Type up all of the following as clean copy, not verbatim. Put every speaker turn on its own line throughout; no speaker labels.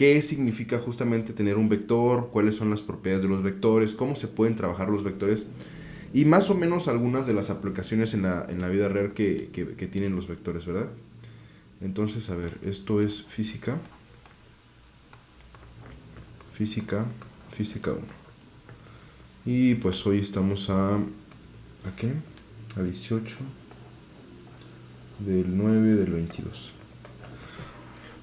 qué significa justamente tener un vector, cuáles son las propiedades de los vectores, cómo se pueden trabajar los vectores y más o menos algunas de las aplicaciones en la vida real que tienen los vectores, ¿verdad? Entonces, a ver, esto es física, física, física uno. Y pues hoy estamos ¿a qué? A 18 del 9 del 22.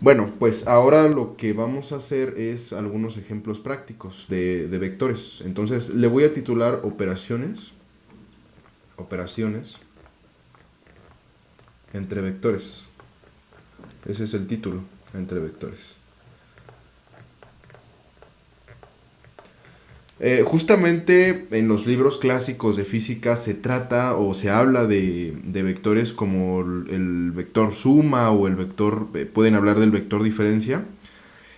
Bueno, pues ahora lo que vamos a hacer es algunos ejemplos prácticos de vectores. Entonces le voy a titular operaciones, operaciones entre vectores. Ese es el título, entre vectores. Justamente en los libros clásicos de física se trata o se habla de vectores como el vector suma o el vector, pueden hablar del vector diferencia.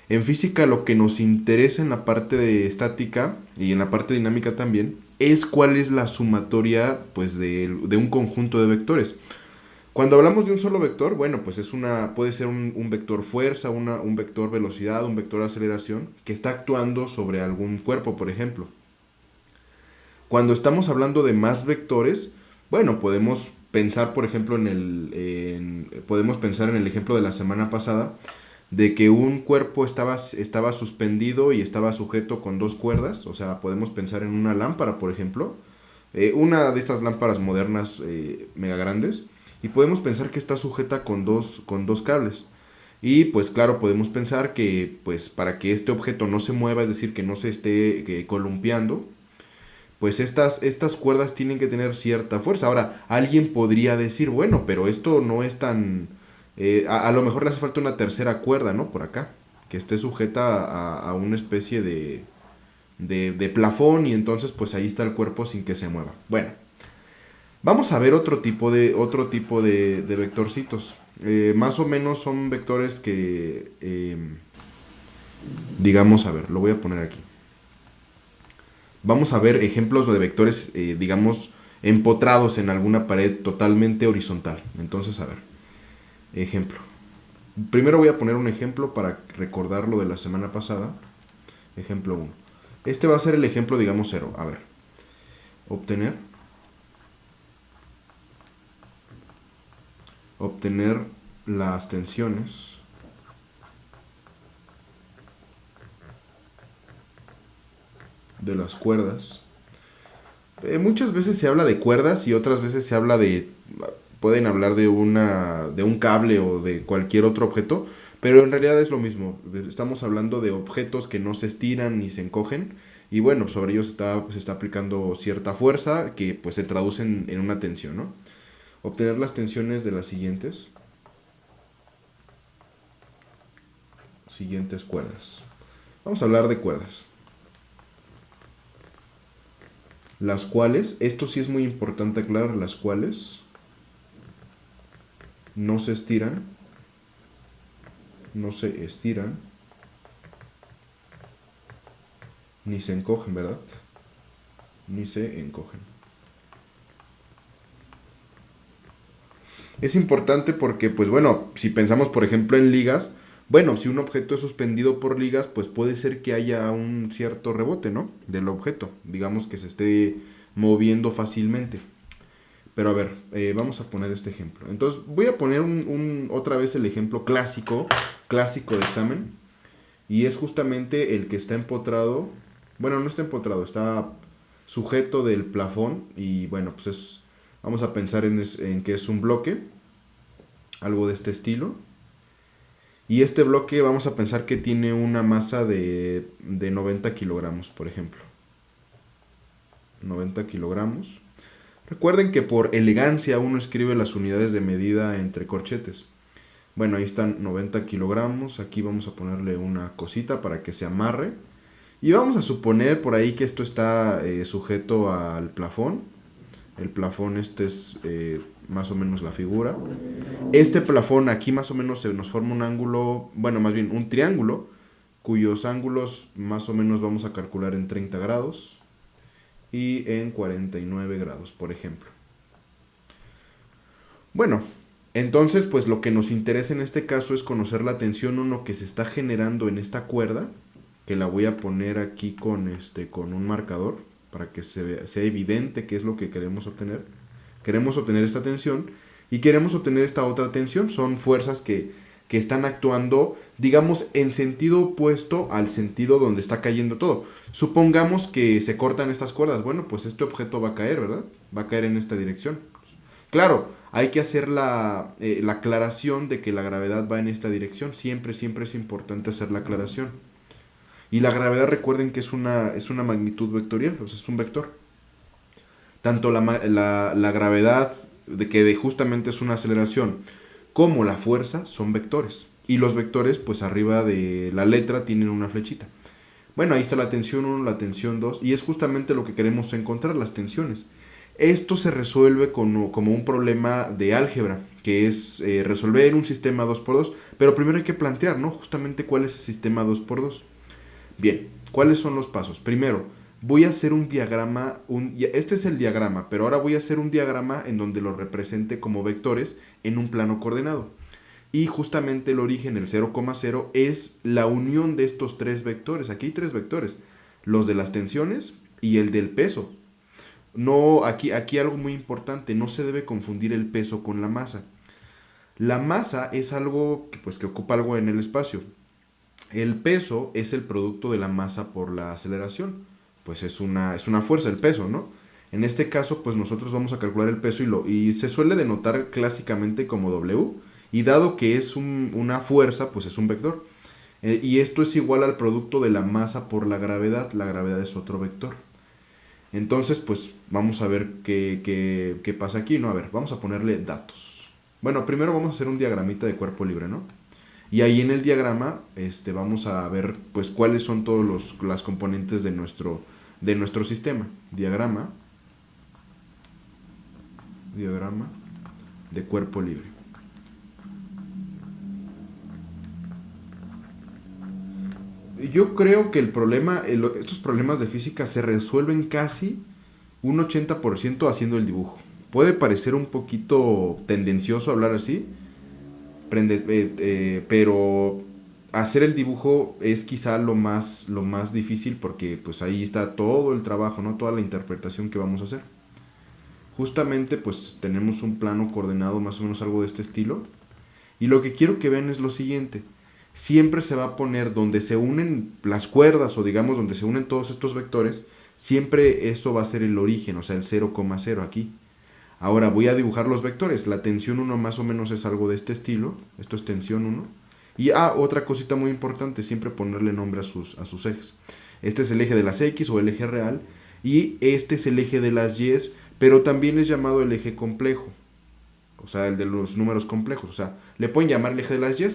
En física lo que nos interesa en la parte de estática y en la parte dinámica también es cuál es la sumatoria pues de un conjunto de vectores. Cuando hablamos de un solo vector, bueno, pues puede ser un vector fuerza, un vector velocidad, un vector aceleración que está actuando sobre algún cuerpo, por ejemplo. Cuando estamos hablando de más vectores, bueno, podemos pensar, por ejemplo, podemos pensar en el ejemplo de la semana pasada, de que un cuerpo estaba suspendido y estaba sujeto con dos cuerdas, o sea, podemos pensar en una lámpara, por ejemplo, una de estas lámparas modernas mega grandes, y podemos pensar que está sujeta con dos cables. Y pues claro, podemos pensar que pues para que este objeto no se mueva, es decir, que no se esté columpiando, pues estas cuerdas tienen que tener cierta fuerza. Ahora, alguien podría decir, bueno, pero esto no es tan... a lo mejor le hace falta una tercera cuerda, ¿no? Por acá, que esté sujeta a una especie de plafón y entonces pues ahí está el cuerpo sin que se mueva. Bueno, vamos a ver otro tipo de vectorcitos. Más o menos son vectores que, digamos, a ver, lo voy a poner aquí. Vamos a ver ejemplos de vectores, digamos, empotrados en alguna pared totalmente horizontal. Entonces, a ver, ejemplo. Primero voy a poner un ejemplo para recordar lo de la semana pasada. Ejemplo uno. Este va a ser el ejemplo, digamos, cero. A ver, obtener. Obtener las tensiones de las cuerdas. Muchas veces se habla de cuerdas y otras veces se habla pueden hablar de un cable o de cualquier otro objeto, pero en realidad es lo mismo. Estamos hablando de objetos que no se estiran ni se encogen y bueno, sobre ellos se está aplicando cierta fuerza que pues se traduce en una tensión, ¿no? Obtener las tensiones de las siguientes cuerdas. Vamos a hablar de cuerdas. Las cuales, esto sí es muy importante aclarar, las cuales no se estiran, no se estiran, ni se encogen, ¿verdad? Ni se encogen. Es importante porque, pues bueno, si pensamos por ejemplo en ligas, bueno, si un objeto es suspendido por ligas, pues puede ser que haya un cierto rebote, ¿no? Del objeto, digamos que se esté moviendo fácilmente. Pero a ver, vamos a poner este ejemplo. Entonces voy a poner otra vez el ejemplo clásico de examen. Y es justamente el que está empotrado. Bueno, no está empotrado, está sujeto del plafón. Y bueno, pues vamos a pensar en que es un bloque. Algo de este estilo. Y este bloque vamos a pensar que tiene una masa de 90 kilogramos, por ejemplo. 90 kilogramos. Recuerden que por elegancia uno escribe las unidades de medida entre corchetes. Bueno, ahí están 90 kilogramos. Aquí vamos a ponerle una cosita para que se amarre. Y vamos a suponer por ahí que esto está sujeto al plafón. El plafón este es más o menos la figura. Este plafón aquí más o menos se nos forma un ángulo, bueno, más bien un triángulo, cuyos ángulos más o menos vamos a calcular en 30 grados y en 49 grados, por ejemplo. Bueno, Entonces, pues lo que nos interesa en este caso es conocer la tensión 1 que se está generando en esta cuerda, que la voy a poner aquí con un marcador para que sea evidente qué es lo que queremos obtener. Queremos obtener esta tensión y queremos obtener esta otra tensión. Son fuerzas que están actuando, digamos, en sentido opuesto al sentido donde está cayendo todo. Supongamos que se cortan estas cuerdas. Bueno, pues este objeto va a caer, ¿verdad? Va a caer en esta dirección. Claro, hay que hacer la aclaración de que la gravedad va en esta dirección. Siempre, siempre es importante hacer la aclaración. Y la gravedad, recuerden que es una magnitud vectorial, o sea, es un vector. Tanto la gravedad, justamente es una aceleración, como la fuerza son vectores. Y los vectores, pues arriba de la letra tienen una flechita. Bueno, ahí está la tensión 1, la tensión 2, y es justamente lo que queremos encontrar, las tensiones. Esto se resuelve como un problema de álgebra, que es resolver un sistema 2x2, pero primero hay que plantear, ¿no? Justamente cuál es el sistema 2x2. Bien, ¿cuáles son los pasos? Primero, voy a hacer un diagrama, este es el diagrama, pero ahora voy a hacer un diagrama en donde lo represente como vectores en un plano coordenado. Y justamente el origen, el 0,0, es la unión de estos tres vectores. Aquí hay tres vectores, los de las tensiones y el del peso. No, aquí algo muy importante, no se debe confundir el peso con la masa. La masa es algo que ocupa algo en el espacio. El peso es el producto de la masa por la aceleración. Pues es una fuerza el peso, ¿no? En este caso, pues nosotros vamos a calcular el peso y se suele denotar clásicamente como W. Y dado que es una fuerza, pues es un vector. Y esto es igual al producto de la masa por la gravedad. La gravedad es otro vector. Entonces, pues vamos a ver qué pasa aquí, ¿no? A ver, vamos a ponerle datos. Bueno, primero vamos a hacer un diagramita de cuerpo libre, ¿no? Y ahí en el diagrama vamos a ver pues cuáles son todas las componentes de nuestro sistema. Diagrama de cuerpo libre. Yo creo que estos problemas de física se resuelven casi un 80% haciendo el dibujo. Puede parecer un poquito tendencioso hablar así, pero hacer el dibujo es quizá lo más difícil porque pues ahí está todo el trabajo, ¿no? Toda la interpretación que vamos a hacer. Justamente pues tenemos un plano coordenado más o menos algo de este estilo. Y lo que quiero que vean es lo siguiente. Siempre se va a poner donde se unen las cuerdas o digamos donde se unen todos estos vectores, siempre esto va a ser el origen, o sea el 0,0 aquí. Ahora voy a dibujar los vectores. La tensión 1 más o menos es algo de este estilo. Esto es tensión 1. Y otra cosita muy importante, siempre ponerle nombre a sus ejes. Este es el eje de las X o el eje real. Y este es el eje de las Y, pero también es llamado el eje complejo. O sea, el de los números complejos. O sea, le pueden llamar el eje de las Y.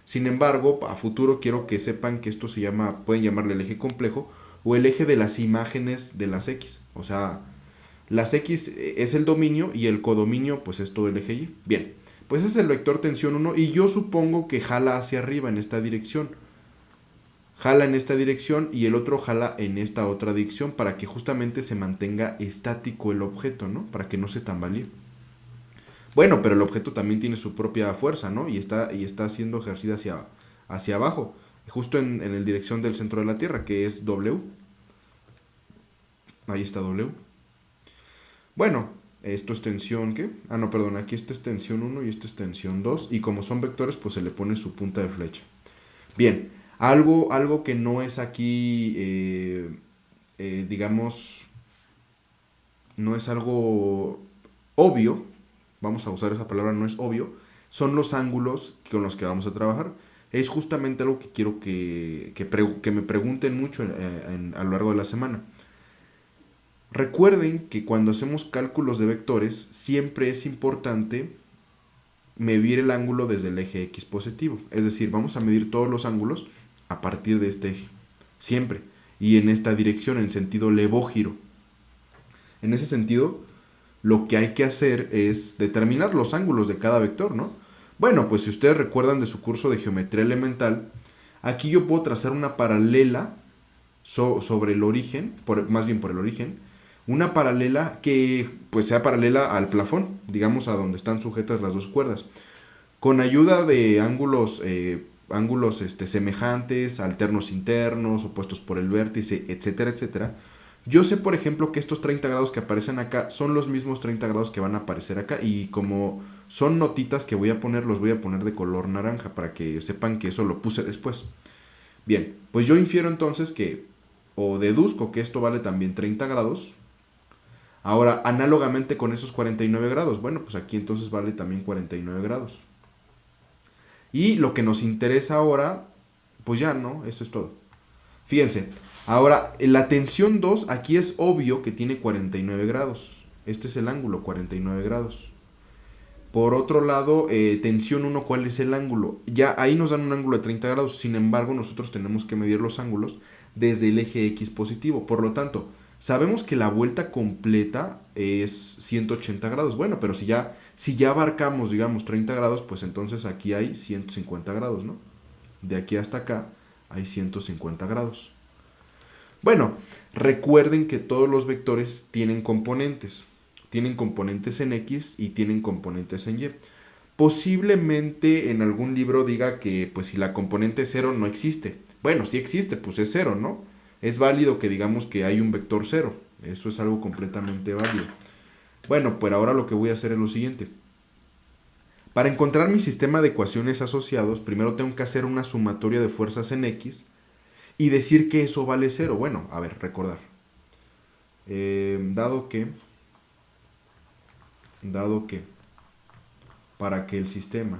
Sin embargo, a futuro quiero que sepan que esto pueden llamarle el eje complejo o el eje de las imágenes de las X. O sea, las X es el dominio y el codominio pues es todo el eje Y. Bien, pues es el vector tensión 1 y yo supongo que jala hacia arriba en esta dirección. Jala en esta dirección y el otro jala en esta otra dirección para que justamente se mantenga estático el objeto, ¿no? Para que no se tambalee. Bueno, pero el objeto también tiene su propia fuerza, ¿no? Y está siendo ejercida hacia abajo, justo en la dirección del centro de la Tierra, que es W. Ahí está W. Bueno, esto es tensión, ¿qué? No, perdón, aquí esta es tensión 1 y esta es tensión 2. Y como son vectores, pues se le pone su punta de flecha. Bien, algo que no es aquí, digamos, no es algo obvio, vamos a usar esa palabra, no es obvio, son los ángulos con los que vamos a trabajar. Es justamente algo que quiero que me pregunten mucho a lo largo de la semana. Recuerden que cuando hacemos cálculos de vectores, siempre es importante medir el ángulo desde el eje X positivo. Es decir, vamos a medir todos los ángulos a partir de este eje. Siempre. Y en esta dirección, en sentido levógiro. En ese sentido, lo que hay que hacer es determinar los ángulos de cada vector, ¿no? Bueno, pues si ustedes recuerdan de su curso de geometría elemental, aquí yo puedo trazar una paralela sobre el origen, más bien por el origen, Una paralela que pues sea paralela al plafón, digamos a donde están sujetas las dos cuerdas. Con ayuda de ángulos semejantes, alternos internos, opuestos por el vértice, etcétera, etcétera. Yo sé, por ejemplo, que estos 30 grados que aparecen acá son los mismos 30 grados que van a aparecer acá. Y como son notitas que voy a poner, los voy a poner de color naranja para que sepan que eso lo puse después. Bien, pues yo infiero entonces que, o deduzco que esto vale también 30 grados. Ahora, análogamente con esos 49 grados, bueno, pues aquí entonces vale también 49 grados. Y lo que nos interesa ahora, pues ya, ¿no? Eso es todo. Fíjense, ahora la tensión 2 aquí es obvio que tiene 49 grados. Este es el ángulo, 49 grados. Por otro lado, tensión 1, ¿cuál es el ángulo? Ya ahí nos dan un ángulo de 30 grados. Sin embargo, nosotros tenemos que medir los ángulos desde el eje X positivo. Por lo tanto, sabemos que la vuelta completa es 180 grados. Bueno, pero si ya abarcamos, digamos, 30 grados, pues entonces aquí hay 150 grados, ¿no? De aquí hasta acá hay 150 grados. Bueno, recuerden que todos los vectores tienen componentes. Tienen componentes en X y tienen componentes en Y. Posiblemente en algún libro diga que pues si la componente 0 no existe. Bueno, sí existe, pues es 0, ¿no? Es válido que digamos que hay un vector 0. Eso es algo completamente válido. Bueno, pues ahora lo que voy a hacer es lo siguiente. Para encontrar mi sistema de ecuaciones asociados, primero tengo que hacer una sumatoria de fuerzas en X y decir que eso vale 0. Bueno, a ver, recordar. Dado que para que el sistema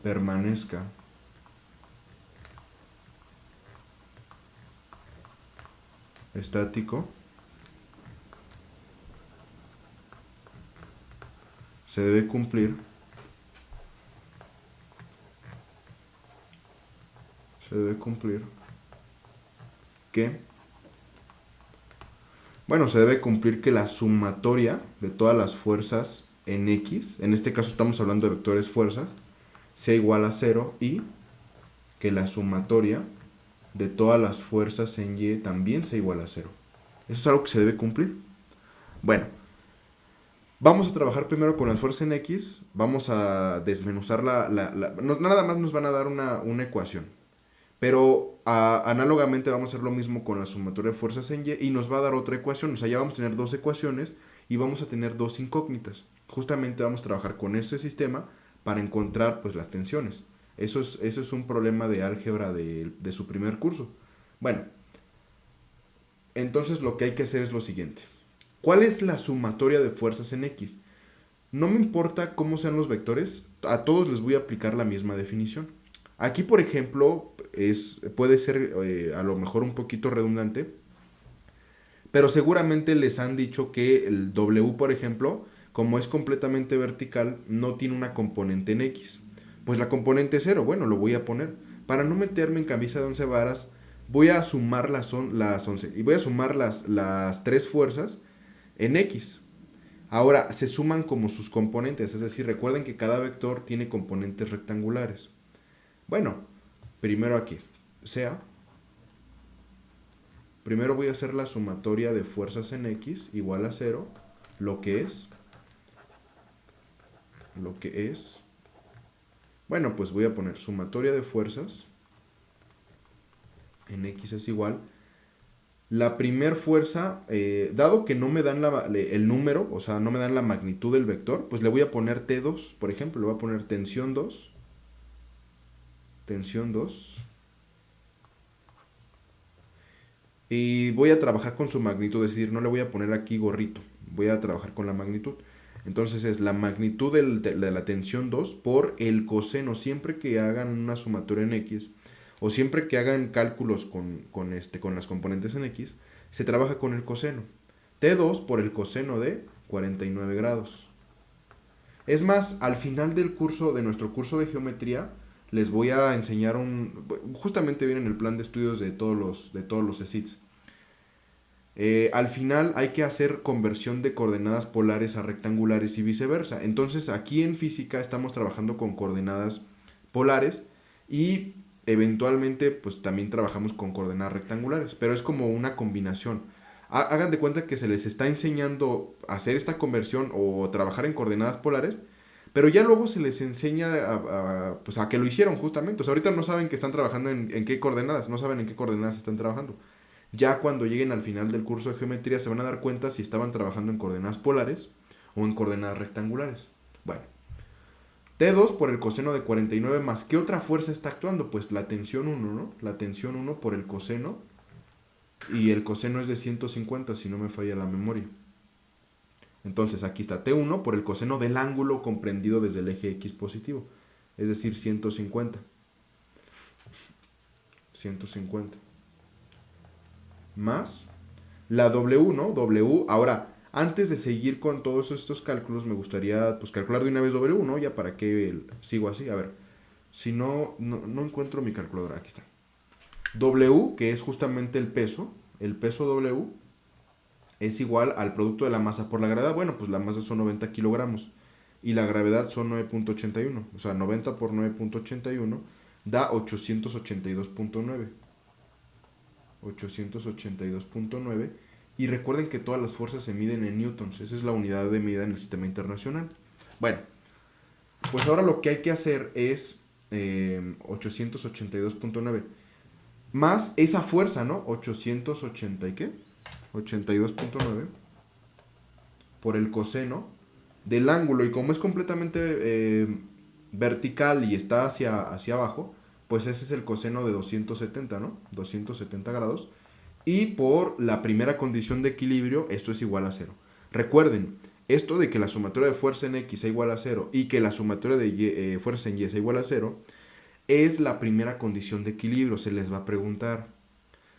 permanezca estático, se debe cumplir que, bueno, se debe cumplir que la sumatoria de todas las fuerzas en X, en este caso estamos hablando de vectores fuerzas, sea igual a 0 y que la sumatoria de todas las fuerzas en Y también sea igual a 0. Eso es algo que se debe cumplir. Bueno, vamos a trabajar primero con las fuerzas en X, vamos a desmenuzar nada más nos van a dar una ecuación. Pero análogamente vamos a hacer lo mismo con la sumatoria de fuerzas en Y y nos va a dar otra ecuación. O sea, ya vamos a tener dos ecuaciones y vamos a tener dos incógnitas. Justamente vamos a trabajar con ese sistema para encontrar pues las tensiones. Eso es un problema de álgebra de su primer curso. Bueno, entonces lo que hay que hacer es lo siguiente. ¿Cuál es la sumatoria de fuerzas en X? No me importa cómo sean los vectores, a todos les voy a aplicar la misma definición. Aquí, por ejemplo, puede ser a lo mejor un poquito redundante, pero seguramente les han dicho que el W, por ejemplo, como es completamente vertical, no tiene una componente en X. Pues la componente 0, bueno, lo voy a poner. Para no meterme en camisa de 11 varas, voy a sumar las 11 y voy a sumar las tres fuerzas en X. Ahora, se suman como sus componentes, es decir, recuerden que cada vector tiene componentes rectangulares. Bueno, primero aquí, primero voy a hacer la sumatoria de fuerzas en X igual a 0, lo que es, bueno, pues voy a poner sumatoria de fuerzas en X es igual. La primer fuerza, dado que no me dan el número, o sea, no me dan la magnitud del vector, pues le voy a poner T2, por ejemplo, le voy a poner tensión 2. Y voy a trabajar con su magnitud, es decir, no le voy a poner aquí gorrito, voy a trabajar con la magnitud. Entonces es la magnitud de la tensión 2 por el coseno. Siempre que hagan una sumatoria en X, o siempre que hagan cálculos con las componentes en X, se trabaja con el coseno. T2 por el coseno de 49 grados. Es más, al final del curso, de nuestro curso de geometría, les voy a enseñar justamente viene en el plan de estudios de todos los ESITs. Al final hay que hacer conversión de coordenadas polares a rectangulares y viceversa. Entonces aquí en física estamos trabajando con coordenadas polares y eventualmente pues también trabajamos con coordenadas rectangulares, pero es como una combinación. Hagan de cuenta que se les está enseñando a hacer esta conversión o trabajar en coordenadas polares, pero ya luego se les enseña pues a que lo hicieron justamente. O sea, ahorita no saben que están trabajando en qué coordenadas, no saben en qué coordenadas están trabajando. Ya cuando lleguen al final del curso de geometría se van a dar cuenta si estaban trabajando en coordenadas polares o en coordenadas rectangulares. Bueno, T2 por el coseno de 49 más. ¿Qué otra fuerza está actuando? Pues la tensión 1, ¿no? La tensión 1 por el coseno. Y el coseno es de 150 si no me falla la memoria. Entonces aquí está T1 por el coseno del ángulo comprendido desde el eje X positivo. Es decir, 150. 150. Más la W, ¿no? W. Ahora, antes de seguir con todos estos cálculos, me gustaría pues calcular de una vez W, ¿no? Ya para qué sigo así. A ver, si no encuentro mi calculadora. Aquí está. W, que es justamente el peso W, es igual al producto de la masa por la gravedad. Bueno, pues la masa son 90 kilogramos y la gravedad son 9.81. O sea, 90 por 9.81 da 882.9. 882.9. Y recuerden que todas las fuerzas se miden en newtons. Esa es la unidad de medida en el sistema internacional. Bueno, pues ahora lo que hay que hacer es 882.9 más esa fuerza, ¿no? 880 y qué? 82.9 por el coseno del ángulo. Y como es completamente vertical y está hacia abajo, pues ese es el coseno de 270, ¿no? 270 grados. Y por la primera condición de equilibrio, esto es igual a 0. Recuerden, esto de que la sumatoria de fuerza en X sea igual a 0 y que la sumatoria de fuerza en Y sea igual a 0, es la primera condición de equilibrio, se les va a preguntar.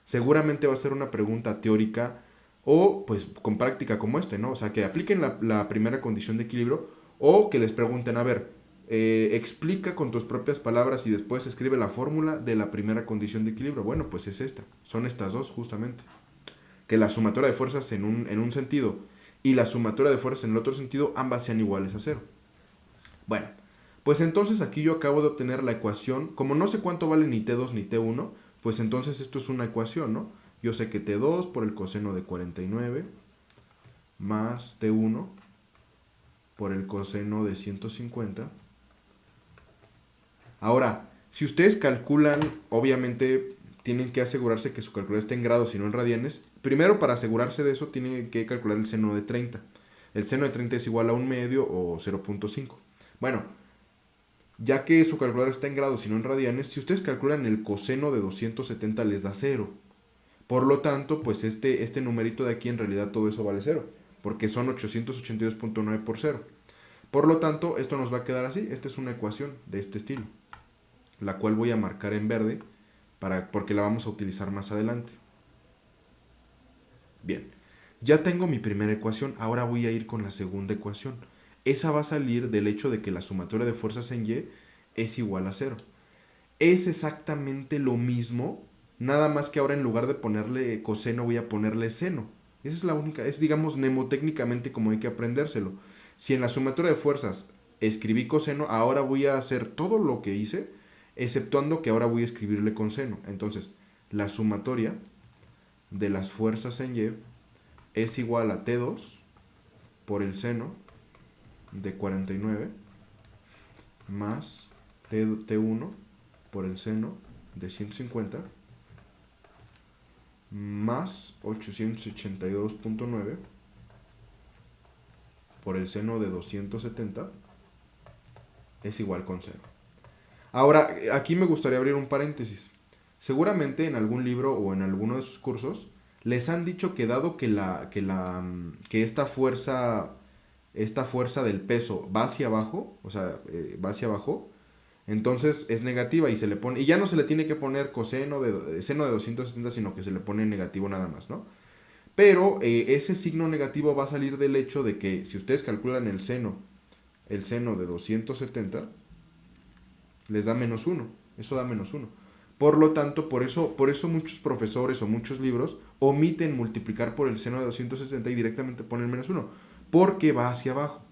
Seguramente va a ser una pregunta teórica o pues con práctica como ¿no? O sea, que apliquen la primera condición de equilibrio o que les pregunten, a ver, explica con tus propias palabras y después escribe la fórmula de la primera condición de equilibrio. Bueno, pues es esta, son estas dos justamente. Que la sumatoria de fuerzas en un sentido y la sumatoria de fuerzas en el otro sentido, ambas sean iguales a 0. Bueno, pues entonces aquí yo acabo de obtener la ecuación, como no sé cuánto vale ni T2 ni T1, pues entonces esto es una ecuación, ¿no? Yo sé que T2 por el coseno de 49 más T1 por el coseno de 150. Ahora, si ustedes calculan, obviamente tienen que asegurarse que su calculadora esté en grados y no en radianes. Primero, para asegurarse de eso, tienen que calcular el seno de 30. El seno de 30 es igual a 1 medio o 0.5. Bueno, ya que su calculadora está en grados y no en radianes, si ustedes calculan el coseno de 270 les da 0. Por lo tanto, pues este numerito de aquí en realidad todo eso vale 0, porque son 882.9 por 0. Por lo tanto, esto nos va a quedar así. Esta es una ecuación de este estilo, la cual voy a marcar en verde porque la vamos a utilizar más adelante. Bien, ya tengo mi primera ecuación, ahora voy a ir con la segunda ecuación. Esa va a salir del hecho de que la sumatoria de fuerzas en Y es igual a 0. Es exactamente lo mismo, nada más que ahora en lugar de ponerle coseno voy a ponerle seno. Esa es la única, es digamos mnemotécnicamente como hay que aprendérselo. Si en la sumatoria de fuerzas escribí coseno, ahora voy a hacer todo lo que hice, exceptuando que ahora voy a escribirle con seno. Entonces, la sumatoria de las fuerzas en Y es igual a T2 por el seno de 49 más T1 por el seno de 150 más 882.9 por el seno de 270 es igual con 0. Ahora, aquí me gustaría abrir un paréntesis. Seguramente en algún libro o en alguno de sus cursos les han dicho que dado que esta fuerza del peso va hacia abajo, o sea, va hacia abajo, entonces es negativa y se le pone, y ya no se le tiene que poner seno de 270, sino que se le pone negativo nada más, ¿no? Pero ese signo negativo va a salir del hecho de que si ustedes calculan el seno de 270, les da menos 1. Eso da menos 1. Por lo tanto, por eso muchos profesores o muchos libros omiten multiplicar por el seno de 270 y directamente ponen -1, porque va hacia abajo.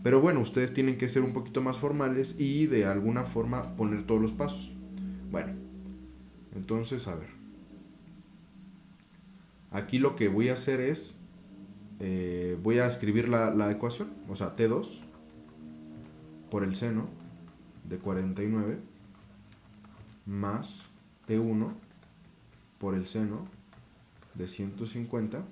Pero bueno, ustedes tienen que ser un poquito más formales y de alguna forma poner todos los pasos. Bueno, entonces, a ver. Aquí lo que voy a hacer es, voy a escribir la ecuación, o sea, T2 por el seno de 49 más T1 por el seno de 150.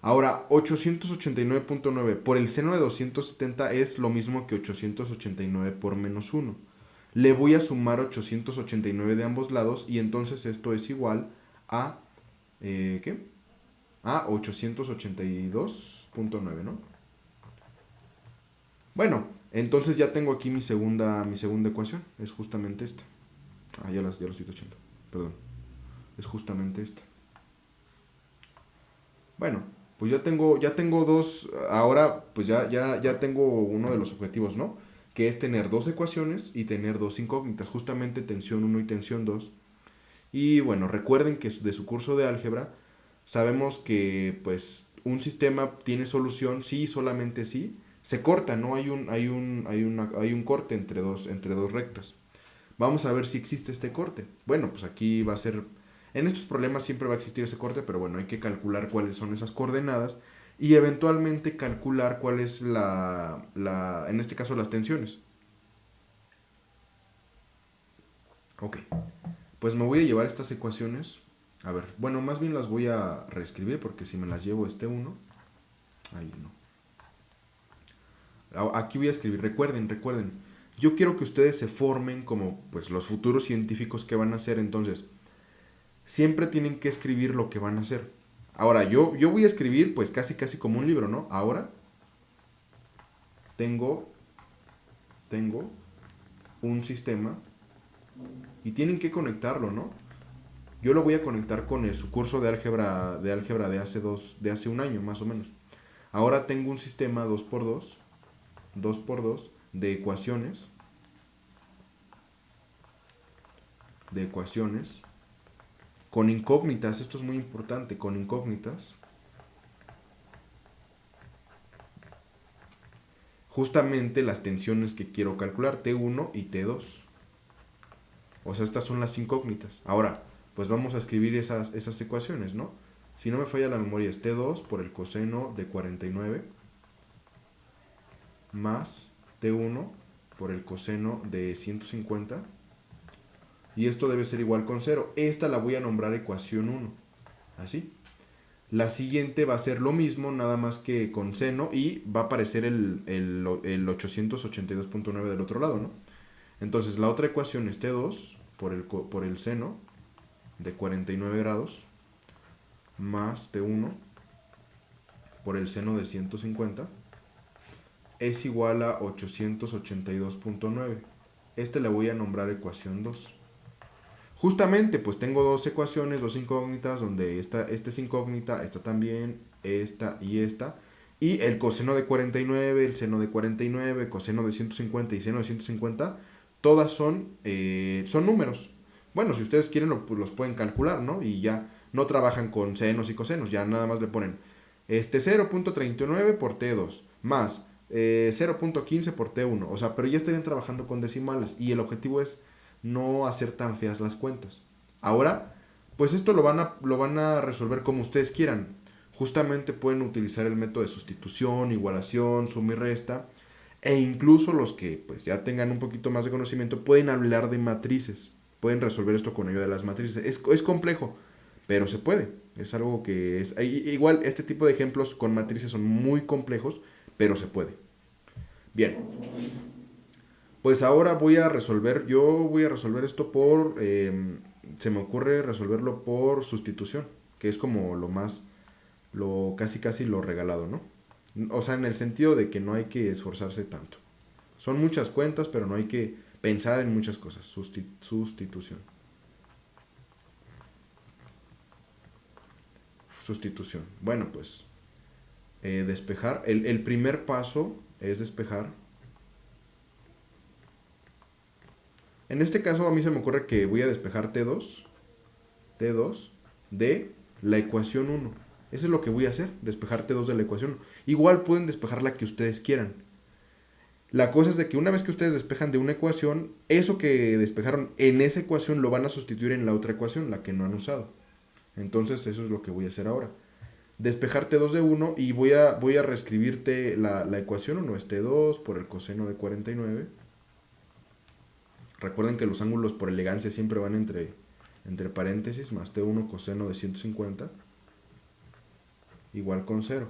Ahora, 889.9 por el seno de 270 es lo mismo que 889 por -1. Le voy a sumar 889 de ambos lados y entonces esto es igual a, ¿qué? A 882.9, ¿no? Bueno, entonces ya tengo aquí mi segunda ecuación. Es justamente esta. Ya lo estoy tachando. Perdón. Es justamente esta. Bueno, pues ya tengo dos. Ahora, pues ya tengo uno de los objetivos, ¿no? Que es tener dos ecuaciones y tener dos incógnitas. Justamente tensión 1 y tensión 2. Y bueno, recuerden que de su curso de álgebra sabemos que pues un sistema tiene solución sí, solamente sí. Se corta, ¿no? Hay un corte entre dos rectas. Vamos a ver si existe este corte. Bueno, pues aquí va a ser... En estos problemas siempre va a existir ese corte, pero bueno, hay que calcular cuáles son esas coordenadas y eventualmente calcular cuál es en este caso, las tensiones. Ok, pues me voy a llevar estas ecuaciones. A ver, bueno, más bien las voy a reescribir porque si me las llevo este 1, ahí no. Aquí voy a escribir, recuerden, yo quiero que ustedes se formen como pues los futuros científicos que van a ser, entonces siempre tienen que escribir lo que van a hacer. Ahora, yo voy a escribir pues casi como un libro, ¿no? Ahora tengo un sistema y tienen que conectarlo, ¿no? Yo lo voy a conectar con su curso de álgebra de hace un año más o menos. Ahora tengo un sistema 2x2 de ecuaciones con incógnitas. Esto es muy importante, con incógnitas. Justamente las tensiones que quiero calcular, T1 y T2. O sea, estas son las incógnitas. Ahora, pues vamos a escribir esas ecuaciones, ¿no? Si no me falla la memoria, es T2 por el coseno de 49 más T1 por el coseno de 150. Y esto debe ser igual con 0. Esta la voy a nombrar ecuación 1. Así. La siguiente va a ser lo mismo, nada más que con seno, y va a aparecer el 882.9 del otro lado, ¿no? Entonces la otra ecuación es T2 por el seno de 49 grados más T1 por el seno de 150 es igual a 882.9. Este le voy a nombrar ecuación 2. Justamente, pues tengo dos ecuaciones, dos incógnitas, donde esta es incógnita, esta también, esta y esta. Y el coseno de 49, el seno de 49, coseno de 150 y seno de 150, todas son números. Bueno, si ustedes quieren, pues los pueden calcular, ¿no? Y ya no trabajan con senos y cosenos, ya nada más le ponen 0.39 por T2 más 0.15 por T1. O sea, pero ya estarían trabajando con decimales y el objetivo es no hacer tan feas las cuentas. Ahora, pues esto lo van a resolver como ustedes quieran. Justamente pueden utilizar el método de sustitución, igualación, suma y resta. E incluso los que pues ya tengan un poquito más de conocimiento pueden hablar de matrices. Pueden resolver esto con ayuda de las matrices. Es complejo, pero se puede. Es algo que es... Igual este tipo de ejemplos con matrices son muy complejos, pero se puede. Bien. Pues ahora yo voy a resolver esto se me ocurre resolverlo por sustitución, que es como casi lo regalado, ¿no? O sea, en el sentido de que no hay que esforzarse tanto. Son muchas cuentas, pero no hay que pensar en muchas cosas. Sustitución. Sustitución. Bueno, pues despejar. El primer paso es despejar En este caso a mí se me ocurre que voy a despejar T2 de la ecuación 1. Eso es lo que voy a hacer, despejar T2 de la ecuación 1. Igual pueden despejar la que ustedes quieran. La cosa es de que una vez que ustedes despejan de una ecuación, eso que despejaron en esa ecuación lo van a sustituir en la otra ecuación, la que no han usado. Entonces eso es lo que voy a hacer ahora. Despejar T2 de 1 y voy a reescribirte la ecuación 1. Es T2 por el coseno de 49. Recuerden que los ángulos por elegancia siempre van entre paréntesis, más T1 coseno de 150 igual con 0.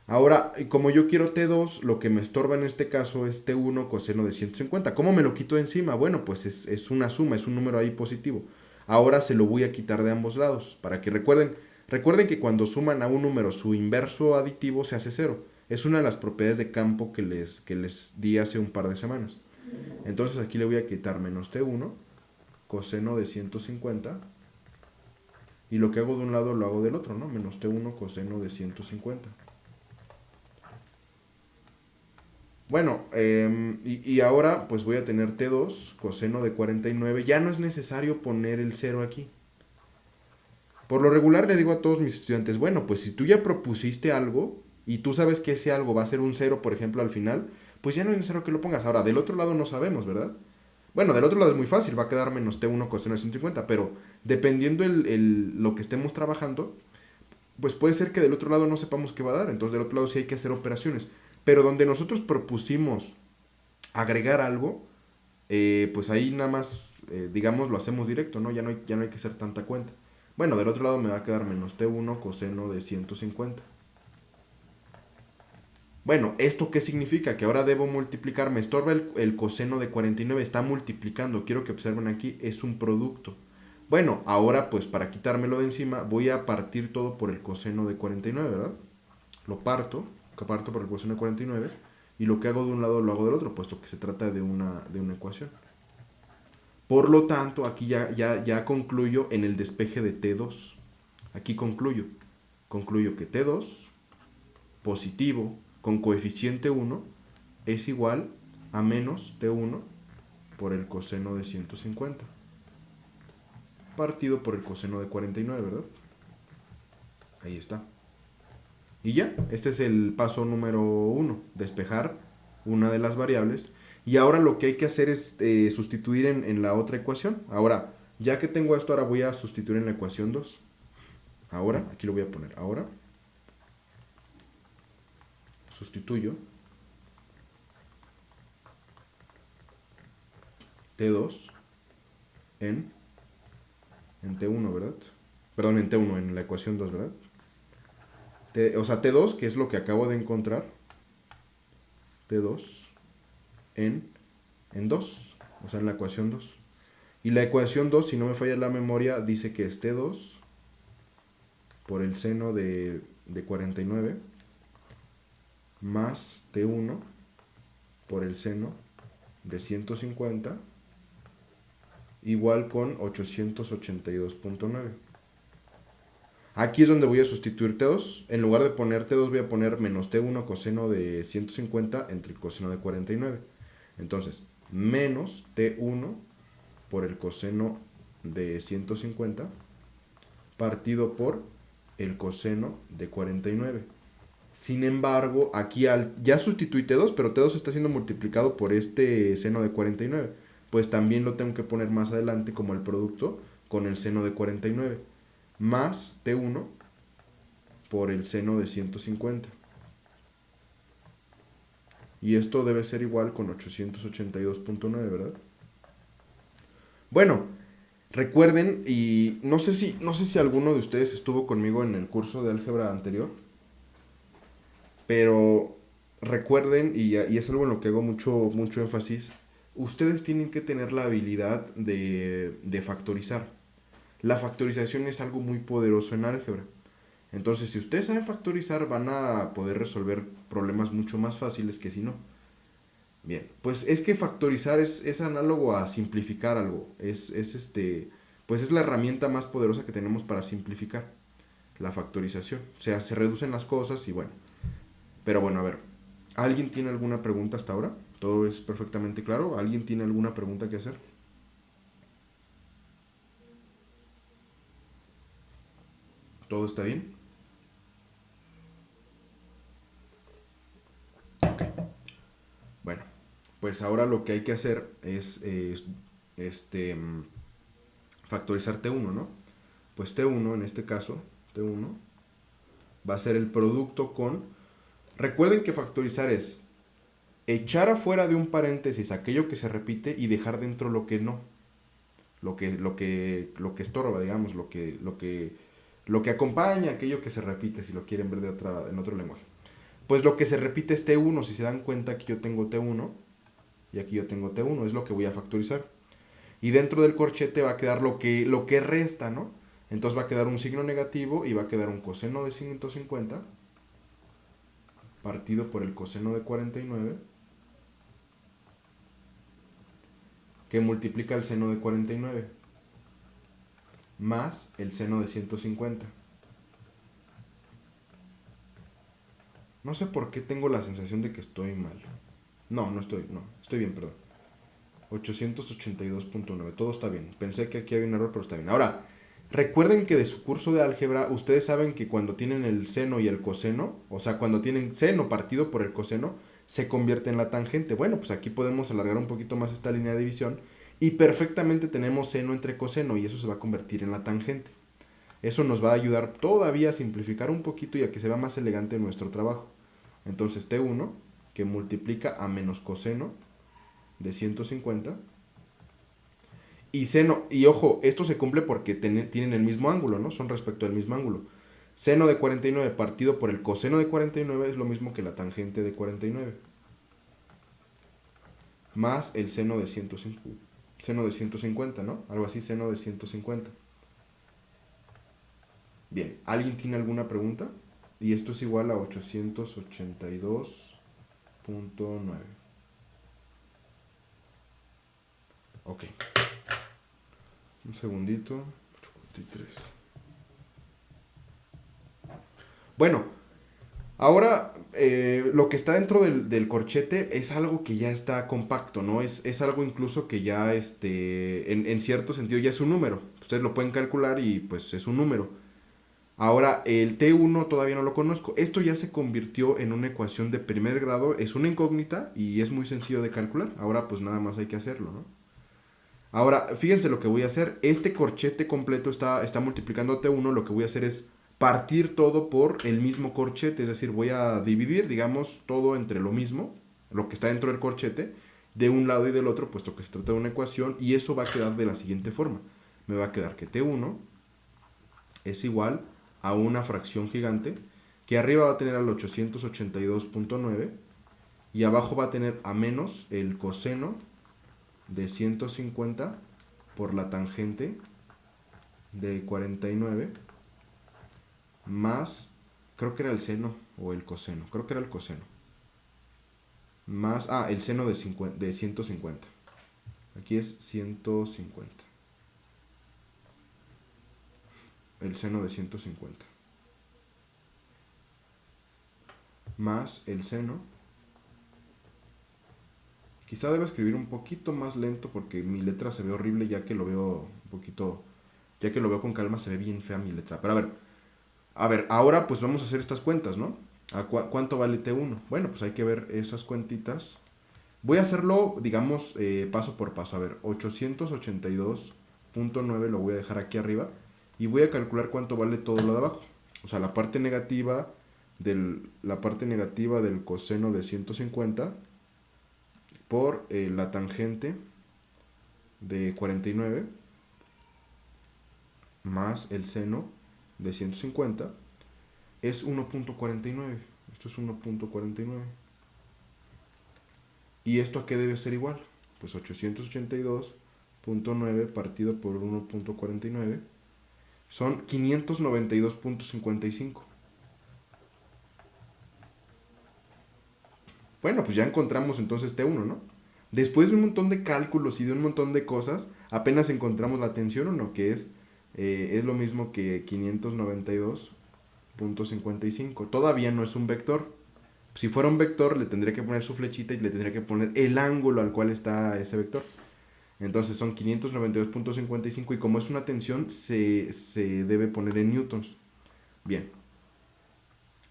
Ahora, como yo quiero T2, lo que me estorba en este caso es T1 coseno de 150. ¿Cómo me lo quito de encima? Bueno, pues es una suma, es un número ahí positivo. Ahora se lo voy a quitar de ambos lados, para que recuerden que cuando suman a un número su inverso aditivo se hace 0. Es una de las propiedades de campo que les di hace un par de semanas. Entonces aquí le voy a quitar menos T1 coseno de 150. Y lo que hago de un lado lo hago del otro, ¿no? Menos T1 coseno de 150. Bueno, y ahora pues voy a tener T2 coseno de 49. Ya no es necesario poner el 0 aquí. Por lo regular le digo a todos mis estudiantes, bueno, pues si tú ya propusiste algo y tú sabes que ese algo va a ser un 0, por ejemplo, al final, pues ya no es necesario que lo pongas. Ahora, del otro lado no sabemos, ¿verdad? Bueno, del otro lado es muy fácil, va a quedar menos T1 coseno de 150, pero dependiendo lo que estemos trabajando, pues puede ser que del otro lado no sepamos qué va a dar. Entonces del otro lado sí hay que hacer operaciones. Pero donde nosotros propusimos agregar algo, pues ahí nada más, digamos, lo hacemos directo, ¿no? Ya no hay que hacer tanta cuenta. Bueno, del otro lado me va a quedar menos T1 coseno de 150. Bueno, ¿esto qué significa? Que ahora debo multiplicar. Me estorba el coseno de 49. Está multiplicando. Quiero que observen aquí. Es un producto. Bueno, ahora pues para quitármelo de encima voy a partir todo por el coseno de 49, ¿verdad? Lo parto por el coseno de 49. Y lo que hago de un lado lo hago del otro, puesto que se trata de una ecuación. Por lo tanto, aquí ya concluyo en el despeje de T2. Aquí concluyo. Concluyo que T2 positivo con coeficiente 1 es igual a menos T1 por el coseno de 150. Partido por el coseno de 49, ¿verdad? Ahí está. Y ya, este es el paso número 1, despejar una de las variables. Y ahora lo que hay que hacer es sustituir en la otra ecuación. Ahora, ya que tengo esto, ahora voy a sustituir en la ecuación 2. Ahora, aquí lo voy a poner. Ahora, sustituyo T2 en T1, ¿verdad? Perdón, en T1, en la ecuación 2, ¿verdad? O sea, T2, que es lo que acabo de encontrar. T2 en 2, o sea, en la ecuación 2. Y la ecuación 2, si no me falla la memoria, dice que es T2 por el seno de 49 más T1 por el seno de 150 igual con 882.9. Aquí es donde voy a sustituir T2. En lugar de poner T2 voy a poner menos T1 coseno de 150 entre el coseno de 49. Entonces, menos T1 por el coseno de 150 partido por el coseno de 49. Sin embargo, aquí ya sustituí T2, pero T2 está siendo multiplicado por este seno de 49. Pues también lo tengo que poner más adelante como el producto con el seno de 49. Más T1 por el seno de 150. Y esto debe ser igual con 882.9, ¿verdad? Bueno, recuerden, y no sé si alguno de ustedes estuvo conmigo en el curso de álgebra anterior, pero recuerden, y es algo en lo que hago mucho énfasis, ustedes tienen que tener la habilidad de factorizar. La factorización es algo muy poderoso en álgebra. Entonces, si ustedes saben factorizar, van a poder resolver problemas mucho más fáciles que si no. Bien, pues es que factorizar es análogo a simplificar algo. Pues es la herramienta más poderosa que tenemos para simplificar, la factorización. O sea, se reducen las cosas y bueno. Pero bueno, a ver, ¿alguien tiene alguna pregunta hasta ahora? ¿Todo es perfectamente claro? ¿Alguien tiene alguna pregunta que hacer? ¿Todo está bien? Ok. Bueno, pues ahora lo que hay que hacer es este, factorizar T1, ¿no? Pues T1, en este caso, T1, va a ser el producto con... Recuerden que factorizar es echar afuera de un paréntesis aquello que se repite y dejar dentro lo que no. Lo que estorba, digamos, lo que acompaña aquello que se repite, si lo quieren ver en otro lenguaje. Pues lo que se repite es T1, si se dan cuenta aquí yo tengo T1 y aquí yo tengo T1, es lo que voy a factorizar. Y dentro del corchete va a quedar lo que resta, ¿no? Entonces va a quedar un signo negativo y va a quedar un coseno de 150 partido por el coseno de 49 que multiplica el seno de 49 más el seno de 150. No sé por qué tengo la sensación de que estoy mal. No estoy bien, perdón. 882.9, todo está bien. Pensé que aquí había un error, pero está bien. Ahora, recuerden que de su curso de álgebra, ustedes saben que cuando tienen el seno y el coseno, o sea, cuando tienen seno partido por el coseno, se convierte en la tangente. Bueno, pues aquí podemos alargar un poquito más esta línea de división y perfectamente tenemos seno entre coseno y eso se va a convertir en la tangente. Eso nos va a ayudar todavía a simplificar un poquito y a que se vea más elegante nuestro trabajo. Entonces T1, que multiplica a menos coseno de 150. Y seno, y ojo, esto se cumple porque tienen el mismo ángulo, ¿no? Son respecto al mismo ángulo. Seno de 49 partido por el coseno de 49 es lo mismo que la tangente de 49. Más el seno de 150, ¿no? Algo así, seno de 150. Bien, ¿alguien tiene alguna pregunta? Y esto es igual a 882.9. Ok. Un segundito. 83. Bueno, ahora lo que está dentro del corchete es algo que ya está compacto, ¿no? Es algo incluso que ya, en cierto sentido, ya es un número. Ustedes lo pueden calcular y pues es un número. Ahora, el T1 todavía no lo conozco. Esto ya se convirtió en una ecuación de primer grado. Es una incógnita y es muy sencillo de calcular. Ahora pues nada más hay que hacerlo, ¿no? Ahora, fíjense lo que voy a hacer. Este corchete completo está multiplicando T1. Lo que voy a hacer es partir todo por el mismo corchete. Es decir, voy a dividir, digamos, todo entre lo mismo, lo que está dentro del corchete, de un lado y del otro, puesto que se trata de una ecuación. Y eso va a quedar de la siguiente forma. Me va a quedar que T1 es igual a una fracción gigante, que arriba va a tener al 882.9 y abajo va a tener a menos el coseno de 150 por la tangente de 49 más, creo que era el seno o el coseno, creo que era el coseno, más, el seno de 150. Aquí es 150. El seno de 150. Más el seno. Quizá deba escribir un poquito más lento porque mi letra se ve horrible ya que lo veo un poquito... Ya que lo veo con calma se ve bien fea mi letra. Pero a ver, ahora pues vamos a hacer estas cuentas, ¿no? ¿Cuánto vale T1? Bueno, pues hay que ver esas cuentitas. Voy a hacerlo, digamos, paso por paso. A ver, 882.9 lo voy a dejar aquí arriba. Y voy a calcular cuánto vale todo lo de abajo. O sea, la parte negativa del coseno de 150 por la tangente de 49 más el seno de 150 es 1.49. Esto es 1.49. ¿Y esto a qué debe ser igual? Pues 882.9 partido por 1.49 son 592.55. Bueno, pues ya encontramos entonces T1, ¿no? Después de un montón de cálculos y de un montón de cosas, apenas encontramos la tensión 1, que es lo mismo que 592.55. Todavía no es un vector. Si fuera un vector, le tendría que poner su flechita y le tendría que poner el ángulo al cual está ese vector. Entonces son 592.55 y como es una tensión, se debe poner en newtons. Bien,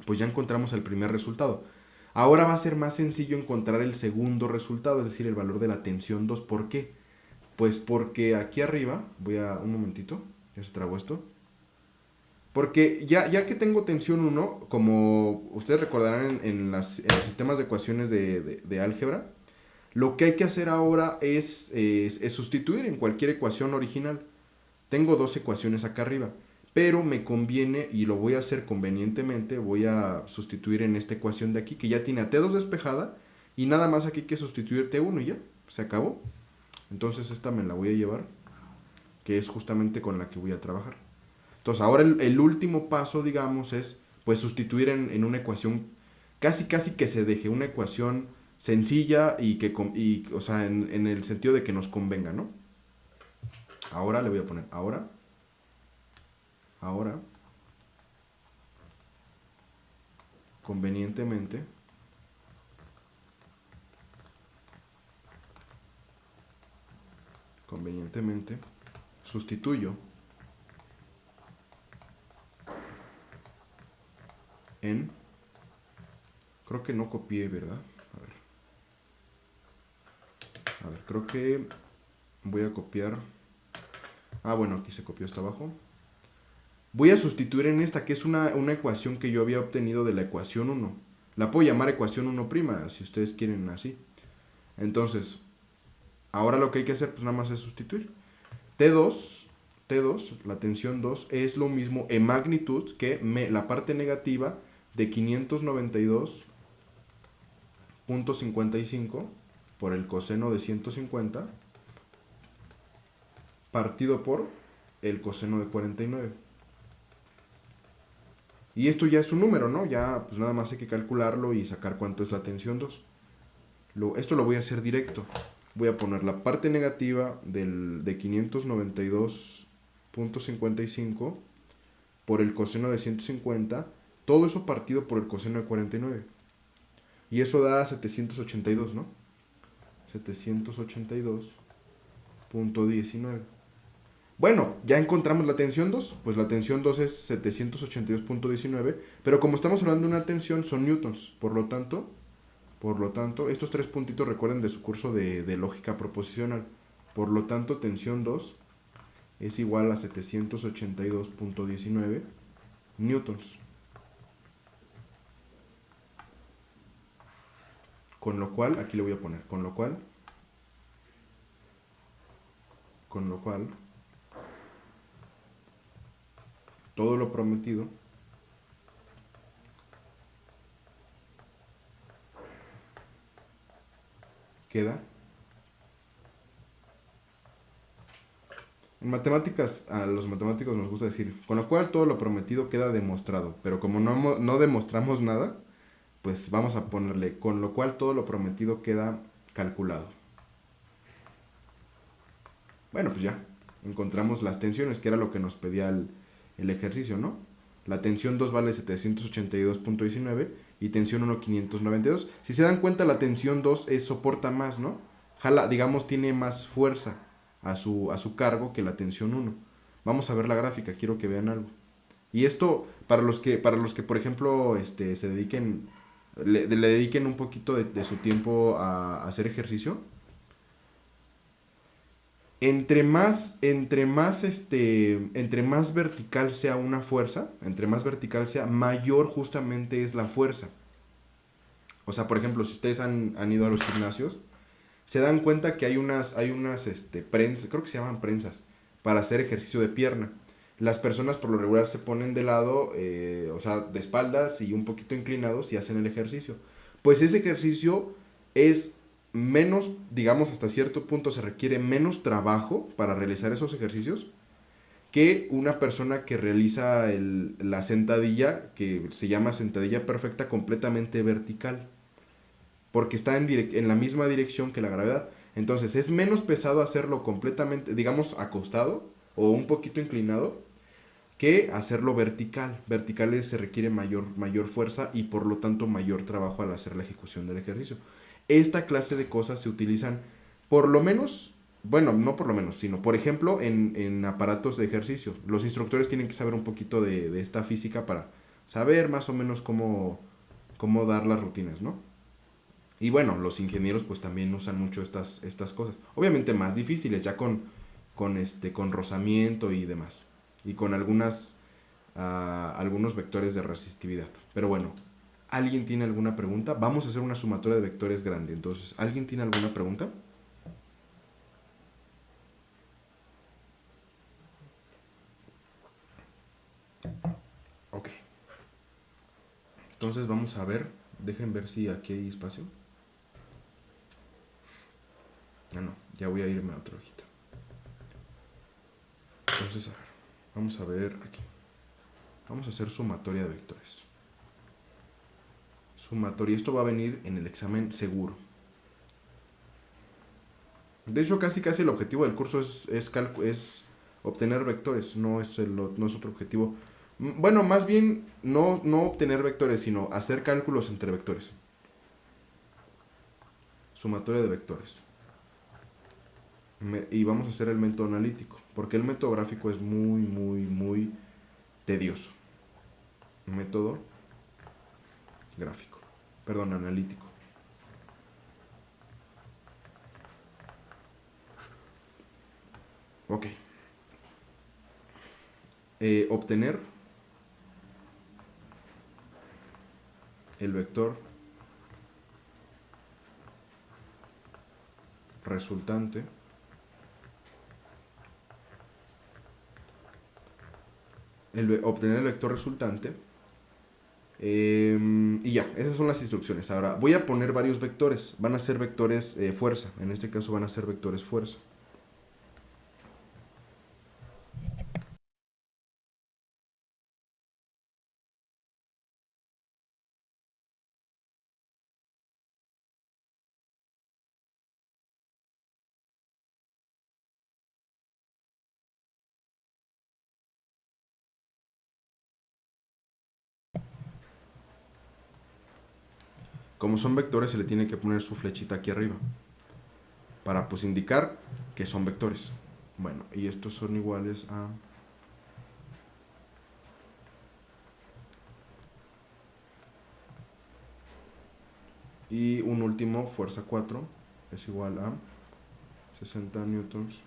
pues ya encontramos el primer resultado. Ahora va a ser más sencillo encontrar el segundo resultado, es decir, el valor de la tensión 2. ¿Por qué? Pues porque aquí arriba, un momentito, ya se trabó esto. Porque ya que tengo tensión 1, como ustedes recordarán en los sistemas de ecuaciones de álgebra, lo que hay que hacer ahora es sustituir en cualquier ecuación original. Tengo dos ecuaciones acá arriba, pero me conviene, y lo voy a hacer convenientemente, voy a sustituir en esta ecuación de aquí, que ya tiene a T2 despejada, y nada más aquí hay que sustituir T1 y ya, se acabó. Entonces esta me la voy a llevar, que es justamente con la que voy a trabajar. Entonces ahora el último paso, digamos, es pues sustituir en una ecuación casi que se deje, una ecuación sencilla o sea, en el sentido de que nos convenga, ¿no? Ahora le voy a poner ahora, convenientemente, sustituyo en, creo que no copié, ¿verdad? A ver, creo que voy a copiar, bueno, aquí se copió hasta abajo. Voy a sustituir en esta, que es una ecuación que yo había obtenido de la ecuación 1. La puedo llamar ecuación 1', si ustedes quieren así. Entonces, ahora lo que hay que hacer, pues nada más es sustituir. T2, la tensión 2, es lo mismo en magnitud que la parte negativa de 592.55 por el coseno de 150 partido por el coseno de 49. Y esto ya es un número, ¿no? Ya pues nada más hay que calcularlo y sacar cuánto es la tensión 2. Esto lo voy a hacer directo. Voy a poner la parte negativa de 592.55 por el coseno de 150. Todo eso partido por el coseno de 49. Y eso da 782, ¿no? 782.19. Bueno, ya encontramos la tensión 2. Pues la tensión 2 es 782.19. Pero como estamos hablando de una tensión, son newtons. Por lo tanto, estos tres puntitos recuerden de su curso de lógica proposicional. Por lo tanto, tensión 2 es igual a 782.19 newtons. Con lo cual, aquí le voy a poner, con lo cual, todo lo prometido queda. En matemáticas, a los matemáticos nos gusta decir, con lo cual todo lo prometido queda demostrado, pero como no demostramos nada, pues vamos a ponerle, con lo cual todo lo prometido queda calculado. Bueno, pues ya, encontramos las tensiones, que era lo que nos pedía el ejercicio, ¿no? La tensión 2 vale 782.19 y tensión 1 592. Si se dan cuenta, la tensión 2 soporta más, ¿no? Digamos, tiene más fuerza a su cargo que la tensión 1. Vamos a ver la gráfica, quiero que vean algo. Y esto, para los que por ejemplo, se dediquen, le dediquen un poquito de su tiempo a hacer ejercicio. Entre más vertical sea una fuerza, entre más vertical sea, mayor justamente es la fuerza. O sea, por ejemplo, si ustedes han ido a los gimnasios, se dan cuenta que hay unas prensas, creo que se llaman prensas, para hacer ejercicio de pierna. Las personas por lo regular se ponen de lado, o sea, de espaldas y un poquito inclinados y hacen el ejercicio. Pues ese ejercicio es menos, digamos, hasta cierto punto se requiere menos trabajo para realizar esos ejercicios que una persona que realiza la sentadilla, que se llama sentadilla perfecta, completamente vertical, porque está en la misma dirección que la gravedad. Entonces es menos pesado hacerlo completamente, digamos, acostado o un poquito inclinado, que hacerlo vertical. Verticales se requiere mayor fuerza y por lo tanto mayor trabajo al hacer la ejecución del ejercicio. Esta clase de cosas se utilizan por lo menos, bueno, no por lo menos, sino por ejemplo en aparatos de ejercicio. Los instructores tienen que saber un poquito de esta física para saber más o menos cómo dar las rutinas, ¿no? Y bueno, los ingenieros pues también usan mucho estas cosas. Obviamente más difíciles, ya con rozamiento y demás. Y con algunos vectores de resistividad. Pero bueno, ¿alguien tiene alguna pregunta? Vamos a hacer una sumatoria de vectores grande. Entonces, ¿alguien tiene alguna pregunta? Ok. Entonces vamos a ver. Dejen ver si aquí hay espacio. Ah, no. Ya voy a irme a otra hojita. Entonces, a ver. Vamos a ver aquí. Vamos a hacer sumatoria de vectores. Sumatoria. Esto va a venir en el examen seguro. De hecho, casi el objetivo del curso es obtener vectores. No es otro objetivo. Bueno, más bien no obtener vectores, sino hacer cálculos entre vectores. Sumatoria de vectores. Y vamos a hacer el método analítico, porque el método gráfico es muy tedioso. Método gráfico. Perdón, analítico. Ok. Obtener el vector resultante obtener el vector resultante. Y ya, esas son las instrucciones. Ahora voy a poner varios vectores. Van a ser vectores fuerza. En este caso van a ser vectores fuerza. Como son vectores, se le tiene que poner su flechita aquí arriba. Para pues indicar que son vectores. Bueno, y estos son iguales a... Y un último, fuerza 4, es igual a 60 newtons,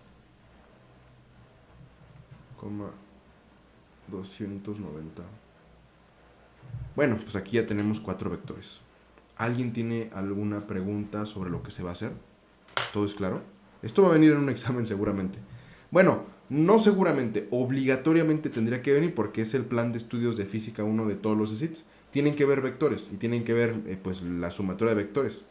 290. Bueno, pues aquí ya tenemos 4 vectores. ¿Alguien tiene alguna pregunta sobre lo que se va a hacer? ¿Todo es claro? Esto va a venir en un examen seguramente. Bueno, no seguramente, obligatoriamente tendría que venir porque es el plan de estudios de física 1 de todos los SITs. Tienen que ver vectores y tienen que ver pues la sumatoria de vectores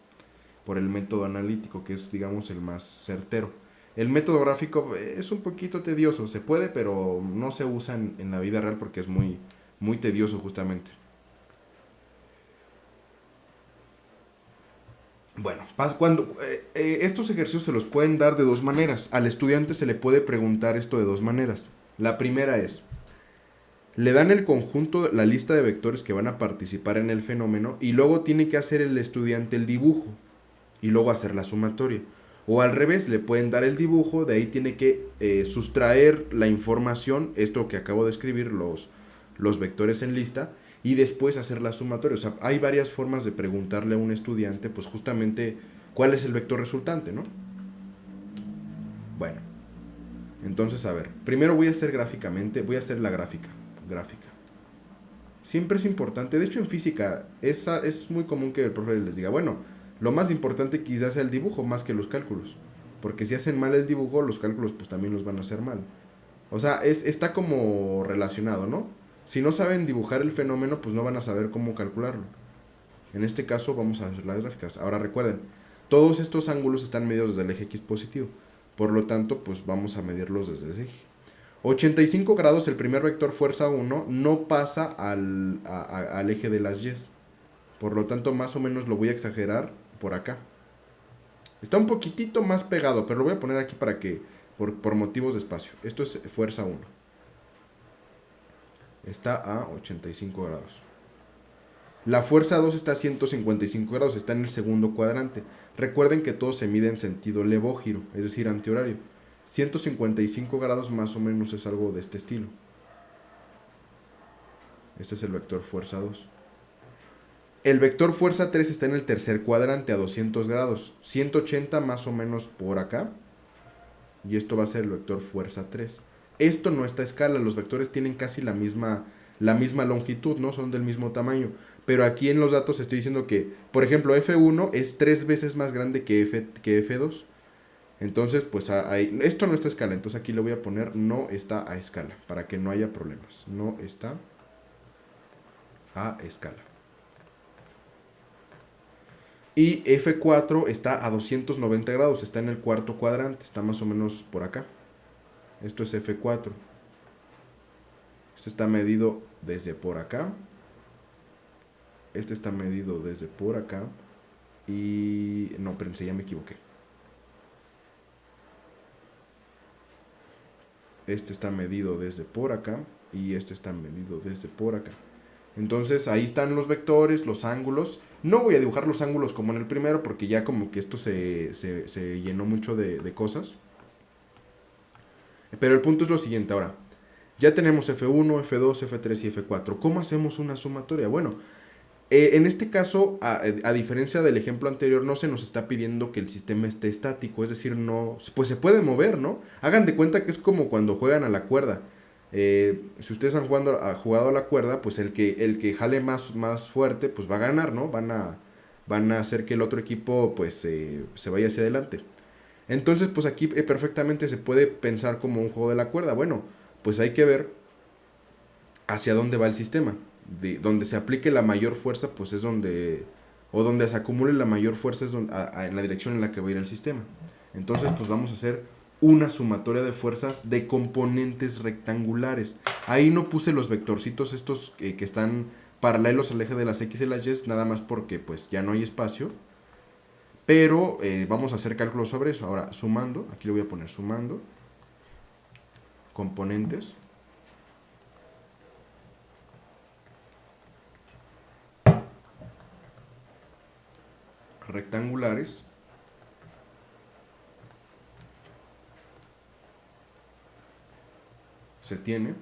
por el método analítico, que es digamos el más certero. El método gráfico es un poquito tedioso, se puede, pero no se usa en la vida real porque es muy tedioso justamente. Bueno, cuando estos ejercicios se los pueden dar de dos maneras. Al estudiante se le puede preguntar esto de dos maneras. La primera es, le dan el conjunto, la lista de vectores que van a participar en el fenómeno y luego tiene que hacer el estudiante el dibujo y luego hacer la sumatoria. O al revés, le pueden dar el dibujo, de ahí tiene que sustraer la información, esto que acabo de escribir, los vectores en lista, y después hacer la sumatoria. O sea, hay varias formas de preguntarle a un estudiante, pues justamente, cuál es el vector resultante, ¿no? Bueno, entonces, a ver, primero voy a hacer gráficamente, voy a hacer la gráfica. Siempre es importante, de hecho en física es muy común que el profe les diga, bueno, lo más importante quizás sea el dibujo más que los cálculos. Porque si hacen mal el dibujo, los cálculos pues también los van a hacer mal. O sea, está como relacionado, ¿no? Si no saben dibujar el fenómeno, pues no van a saber cómo calcularlo. En este caso vamos a hacer las gráficas. Ahora recuerden, todos estos ángulos están medidos desde el eje X positivo. Por lo tanto, pues vamos a medirlos desde ese eje. 85 grados, el primer vector fuerza 1 no pasa al eje de las Y. Por lo tanto, más o menos lo voy a exagerar por acá. Está un poquitito más pegado, pero lo voy a poner aquí para que, por motivos de espacio. Esto es fuerza 1. Está a 85 grados. La fuerza 2 está a 155 grados, está en el segundo cuadrante. Recuerden que todo se mide en sentido levógiro, es decir, antihorario. 155 grados más o menos es algo de este estilo. Este es el vector fuerza 2. El vector fuerza 3 está en el tercer cuadrante a 200 grados. 180 más o menos por acá. Y esto va a ser el vector fuerza 3. Esto no está a escala, los vectores tienen casi la misma longitud, ¿no? Son del mismo tamaño. Pero aquí en los datos estoy diciendo que, por ejemplo, F1 es 3 veces más grande que F2. Entonces, pues esto no está a escala. Entonces aquí le voy a poner no está a escala, para que no haya problemas. No está a escala. Y F4 está a 290 grados, está en el cuarto cuadrante, está más o menos por acá. Esto es F4. Este está medido desde por acá. Este está medido desde por acá. Y... no, pensé, ya me equivoqué. Este está medido desde por acá. Y este está medido desde por acá. Entonces ahí están los vectores, los ángulos. No voy a dibujar los ángulos como en el primero, porque ya como que esto se llenó mucho de cosas. Pero el punto es lo siguiente ahora. Ya tenemos F1, F2, F3 y F4. ¿Cómo hacemos una sumatoria? Bueno, en este caso, a diferencia del ejemplo anterior, no se nos está pidiendo que el sistema esté estático. Es decir, no, pues se puede mover, ¿no? Hagan de cuenta que es como cuando juegan a la cuerda. Si ustedes han jugado a la cuerda, pues el que jale más fuerte, pues va a ganar, ¿no? Van a hacer que el otro equipo, pues, se vaya hacia adelante. Entonces, pues aquí perfectamente se puede pensar como un juego de la cuerda. Bueno, pues hay que ver hacia dónde va el sistema. Donde se aplique la mayor fuerza, pues es donde... o donde se acumule la mayor fuerza es en la dirección en la que va a ir el sistema. Entonces, pues vamos a hacer una sumatoria de fuerzas de componentes rectangulares. Ahí no puse los vectorcitos estos que están paralelos al eje de las X y las Y, nada más porque pues ya no hay espacio. Pero vamos a hacer cálculos sobre eso. Ahora, sumando, aquí le voy a poner sumando componentes rectangulares se tiene.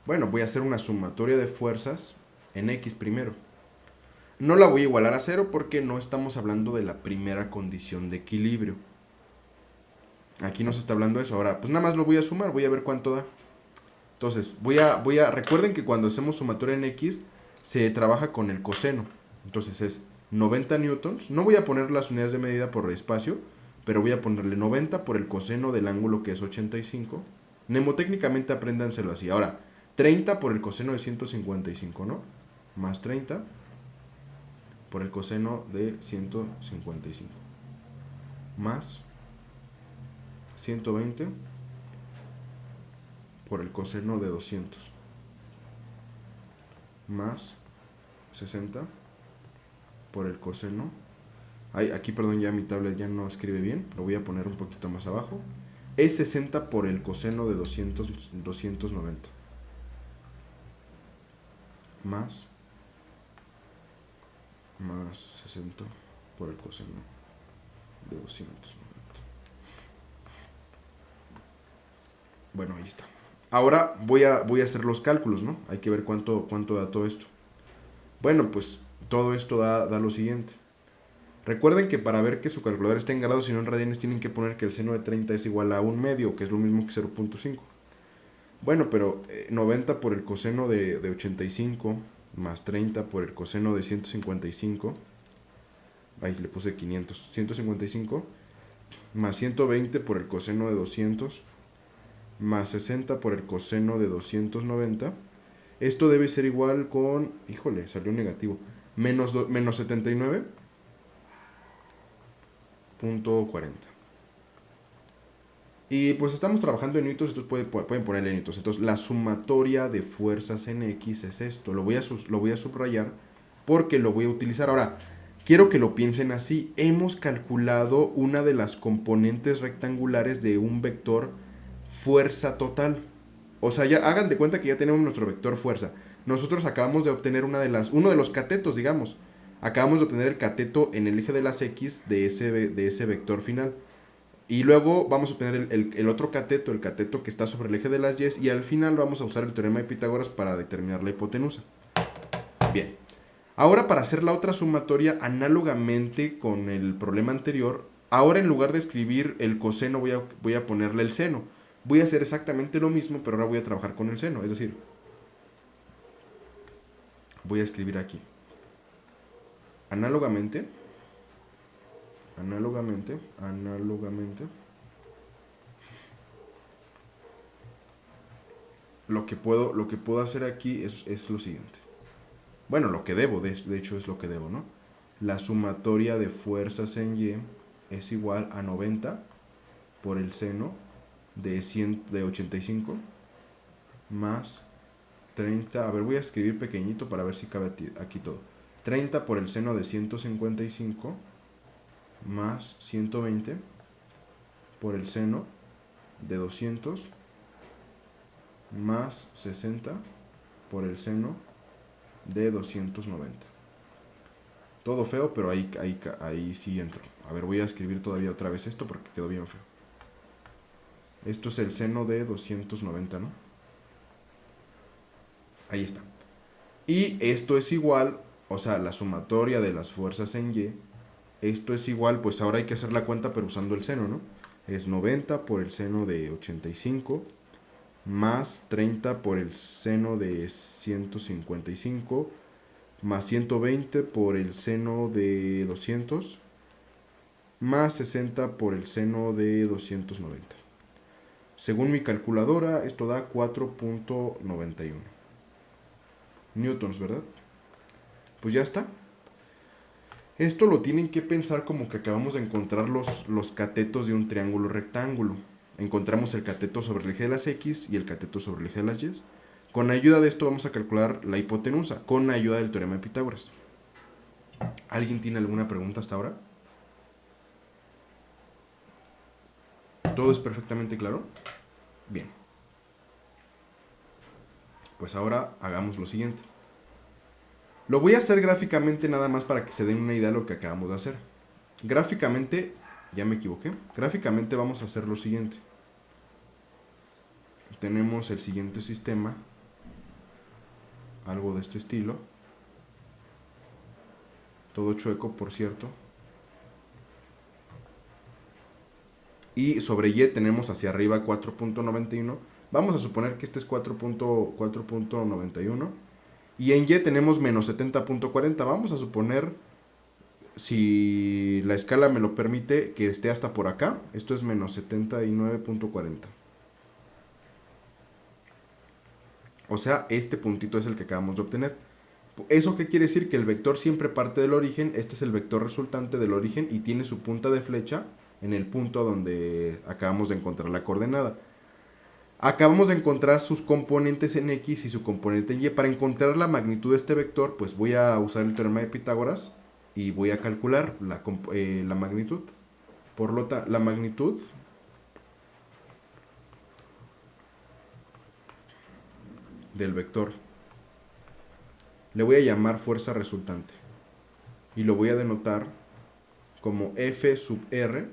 Bueno, voy a hacer una sumatoria de fuerzas en X primero. No la voy a igualar a 0 porque no estamos hablando de la primera condición de equilibrio. Aquí no se está hablando de eso. Ahora, pues nada más lo voy a sumar, voy a ver cuánto da. Entonces, recuerden que cuando hacemos sumatoria en X, se trabaja con el coseno. Entonces es 90 newtons. No voy a poner las unidades de medida por espacio, pero voy a ponerle 90 por el coseno del ángulo que es 85. Mnemotécnicamente apréndanselo así. Ahora, 30 por el coseno de 155, ¿no? Más 30 por el coseno de 155. Más 120 por el coseno de 200. Más 60 por el coseno. Aquí, perdón, ya mi tablet ya no escribe bien. Lo voy a poner un poquito más abajo. Es 60 por el coseno de 290. Más 60 por el coseno de 290. Bueno, ahí está. Ahora voy a hacer los cálculos, ¿no? Hay que ver cuánto da todo esto. Bueno, pues todo esto da lo siguiente. Recuerden que para ver que su calculadora está en grados y no en radianes, tienen que poner que el seno de 30 es igual a 1/2, que es lo mismo que 0.5. Bueno, pero 90 por el coseno de 85 más 30 por el coseno de 155. Ahí le puse 500. 155 más 120 por el coseno de 200 más 60 por el coseno de 290. Esto debe ser igual con... híjole, salió negativo. Menos 79.40. Y pues estamos trabajando en newtons, entonces pueden ponerle newtons. Entonces la sumatoria de fuerzas en X es esto. Lo voy a subrayar porque lo voy a utilizar. Ahora, quiero que lo piensen así. Hemos calculado una de las componentes rectangulares de un vector fuerza total. O sea, ya hagan de cuenta que ya tenemos nuestro vector fuerza. Nosotros acabamos de obtener uno de los catetos, digamos. Acabamos de obtener el cateto en el eje de las X de ese vector final. Y luego vamos a obtener el otro cateto, el cateto que está sobre el eje de las Y. Y al final vamos a usar el teorema de Pitágoras para determinar la hipotenusa. Bien. Ahora, para hacer la otra sumatoria, análogamente con el problema anterior, ahora en lugar de escribir el coseno voy a ponerle el seno. Voy a hacer exactamente lo mismo, pero ahora voy a trabajar con el seno. Es decir, voy a escribir aquí. Análogamente. Lo que puedo hacer aquí es lo siguiente. Bueno, lo que debo, de hecho es lo que debo, ¿no? La sumatoria de fuerzas en Y es igual a 90 por el seno de 85 más 30. A ver, voy a escribir pequeñito para ver si cabe aquí todo. 30 por el seno de 155 más 120 por el seno de 200 más 60 por el seno de 290. Todo feo, pero ahí sí entro. A ver, voy a escribir todavía otra vez esto porque quedó bien feo. Esto es el seno de 290, ¿no? Ahí está. Y esto es igual, o sea, la sumatoria de las fuerzas en Y. Esto es igual, pues ahora hay que hacer la cuenta, pero usando el seno, ¿no? Es 90 por el seno de 85 más 30 por el seno de 155 más 120 por el seno de 200 más 60 por el seno de 290. Según mi calculadora, esto da 4.91 newtons, ¿verdad? Pues ya está. Esto lo tienen que pensar como que acabamos de encontrar los catetos de un triángulo rectángulo. Encontramos el cateto sobre el eje de las X y el cateto sobre el eje de las Y. Con ayuda de esto vamos a calcular la hipotenusa, con ayuda del teorema de Pitágoras. ¿Alguien tiene alguna pregunta hasta ahora? ¿Todo es perfectamente claro? Bien. Pues ahora hagamos lo siguiente. Lo voy a hacer gráficamente nada más para que se den una idea de lo que acabamos de hacer. Gráficamente, ya me equivoqué. Gráficamente vamos a hacer lo siguiente. Tenemos el siguiente sistema. Algo de este estilo. Todo chueco, por cierto. Y sobre Y tenemos hacia arriba 4.91. Vamos a suponer que este es 4.91. Y en Y tenemos menos 70.40. Vamos a suponer, si la escala me lo permite, que esté hasta por acá. Esto es menos 79.40. O sea, este puntito es el que acabamos de obtener. ¿Eso qué quiere decir? Que el vector siempre parte del origen. Este es el vector resultante del origen y tiene su punta de flecha en el punto donde acabamos de encontrar la coordenada. Acabamos de encontrar sus componentes en X y su componente en Y. Para encontrar la magnitud de este vector, pues voy a usar el teorema de Pitágoras y voy a calcular la magnitud. Por lo tanto, la magnitud del vector le voy a llamar fuerza resultante y lo voy a denotar como F sub R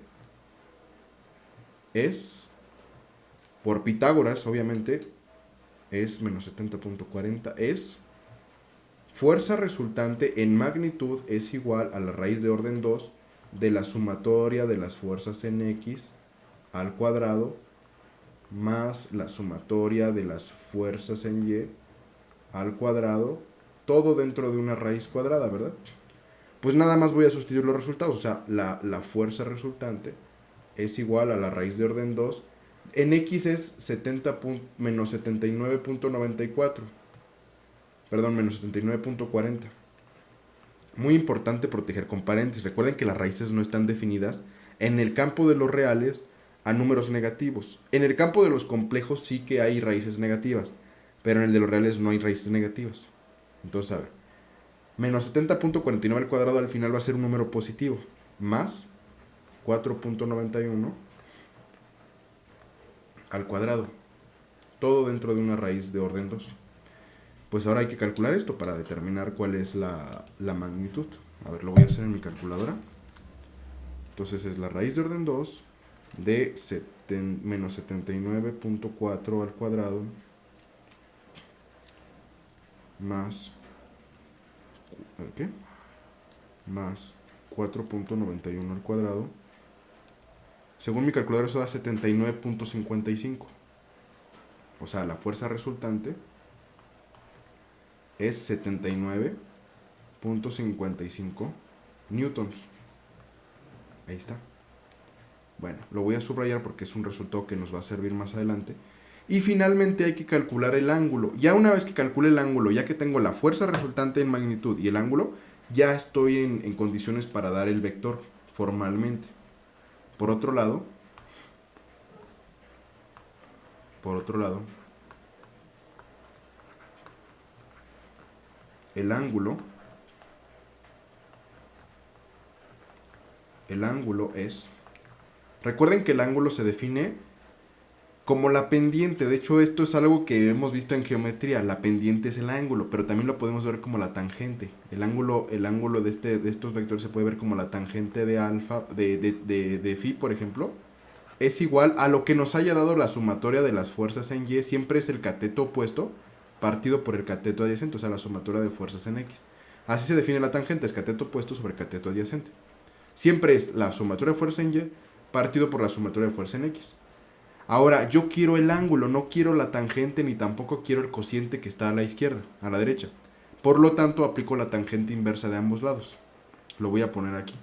es, por Pitágoras obviamente, es menos 70.40, es fuerza resultante en magnitud es igual a la raíz de orden 2 de la sumatoria de las fuerzas en X al cuadrado más la sumatoria de las fuerzas en Y al cuadrado, todo dentro de una raíz cuadrada, ¿verdad? Pues nada más voy a sustituir los resultados, o sea, la fuerza resultante es igual a la raíz de orden 2. En X es menos 79.94. Perdón, menos 79.40. Muy importante proteger con paréntesis. Recuerden que las raíces no están definidas en el campo de los reales a números negativos. En el campo de los complejos sí que hay raíces negativas, pero en el de los reales no hay raíces negativas. Entonces, a ver, menos 70.49 al cuadrado al final va a ser un número positivo, más 4.91 al cuadrado. Todo dentro de una raíz de orden 2. Pues ahora hay que calcular esto para determinar cuál es la magnitud. A ver, lo voy a hacer en mi calculadora. Entonces es la raíz de orden 2 de menos 79.4 al cuadrado más, ¿qué? Más 4.91 al cuadrado. Según mi calculadora eso da 79.55. O sea, la fuerza resultante es 79.55 newtons. Ahí está. Bueno, lo voy a subrayar porque es un resultado que nos va a servir más adelante. Y finalmente hay que calcular el ángulo. Ya una vez que calcule el ángulo, ya que tengo la fuerza resultante en magnitud y el ángulo, ya estoy en condiciones para dar el vector formalmente. Por otro lado, el ángulo es... Recuerden que el ángulo se define como la pendiente. De hecho, esto es algo que hemos visto en geometría. La pendiente es el ángulo, pero también lo podemos ver como la tangente. El ángulo de estos vectores se puede ver como la tangente de alfa, de phi, por ejemplo. Es igual a lo que nos haya dado la sumatoria de las fuerzas en Y. Siempre es el cateto opuesto partido por el cateto adyacente, o sea, la sumatoria de fuerzas en X. Así se define la tangente, es cateto opuesto sobre cateto adyacente. Siempre es la sumatoria de fuerza en Y partido por la sumatoria de fuerza en X. Ahora, yo quiero el ángulo, no quiero la tangente ni tampoco quiero el cociente que está a la izquierda, a la derecha. Por lo tanto, aplico la tangente inversa de ambos lados. Lo voy a poner aquí.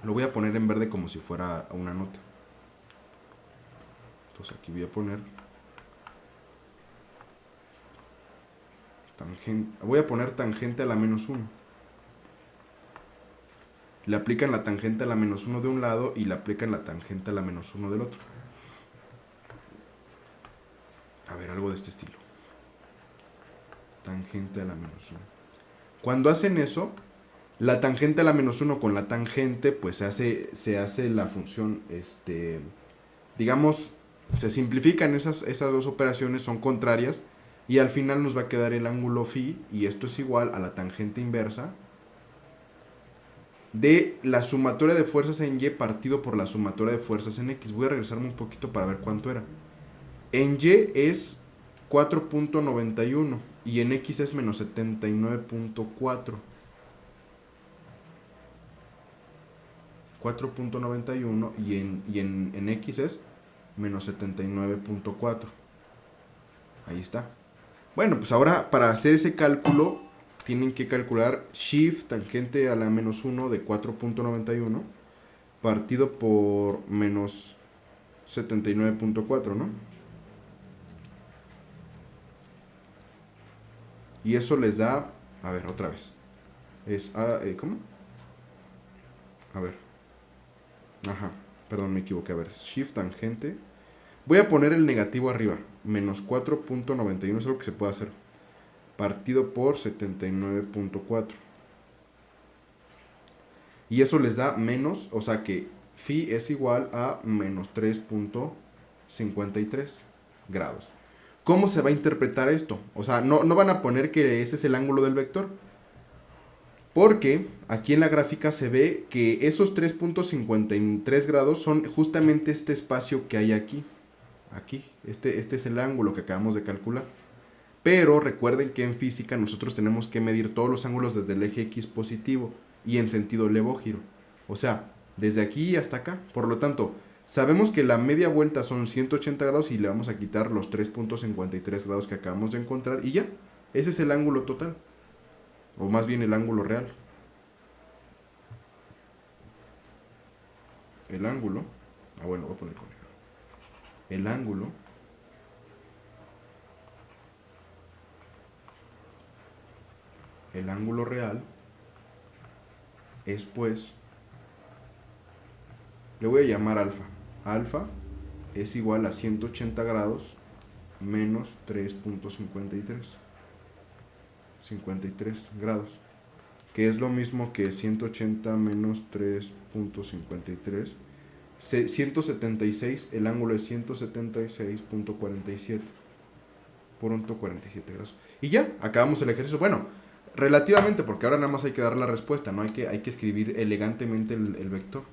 Lo voy a poner en verde como si fuera una nota. Entonces aquí voy a poner tangente a la menos 1. Le aplican la tangente a la menos 1 de un lado y le aplican la tangente a la menos 1 del otro. A ver, algo de este estilo. Tangente a la menos 1. Cuando hacen eso, la tangente a la menos 1 con la tangente, pues se hace la función, digamos, se simplifican esas dos operaciones, son contrarias, y al final nos va a quedar el ángulo phi, y esto es igual a la tangente inversa de la sumatoria de fuerzas en Y partido por la sumatoria de fuerzas en X. Voy a regresarme un poquito para ver cuánto era. En Y es 4.91 y en X es menos 79.4. 4.91 y en X es menos 79.4. Ahí está. Bueno, pues ahora para hacer ese cálculo tienen que calcular shift tangente a la menos 1 de 4.91 partido por menos 79.4, ¿no? Y eso les da... A ver, otra vez. ¿Cómo? A ver. Ajá, perdón, me equivoqué. A ver, shift tangente. Voy a poner el negativo arriba. Menos 4.91 es algo que se puede hacer. Partido por 79.4. Y eso les da menos, o sea que phi es igual a menos 3.53 grados. ¿Cómo se va a interpretar esto? O sea, no van a poner que ese es el ángulo del vector. Porque aquí en la gráfica se ve que esos 3.53 grados son justamente este espacio que hay aquí. Aquí, este es el ángulo que acabamos de calcular. Pero recuerden que en física nosotros tenemos que medir todos los ángulos desde el eje X positivo y en sentido levógiro. O sea, desde aquí hasta acá. Por lo tanto, sabemos que la media vuelta son 180 grados y le vamos a quitar los 3.53 grados que acabamos de encontrar y ya. Ese es el ángulo total. O más bien el ángulo real. El ángulo. Bueno, voy a poner con negro. El ángulo real es pues, le voy a llamar alfa. Alfa es igual a 180 grados menos 3.53. 53 grados. Que es lo mismo que 180 menos 3.53 176, el ángulo es 176.47. Punto 47 grados. Y ya, acabamos el ejercicio. Bueno, relativamente, porque ahora nada más hay que dar la respuesta, ¿no? Hay que escribir elegantemente el vector.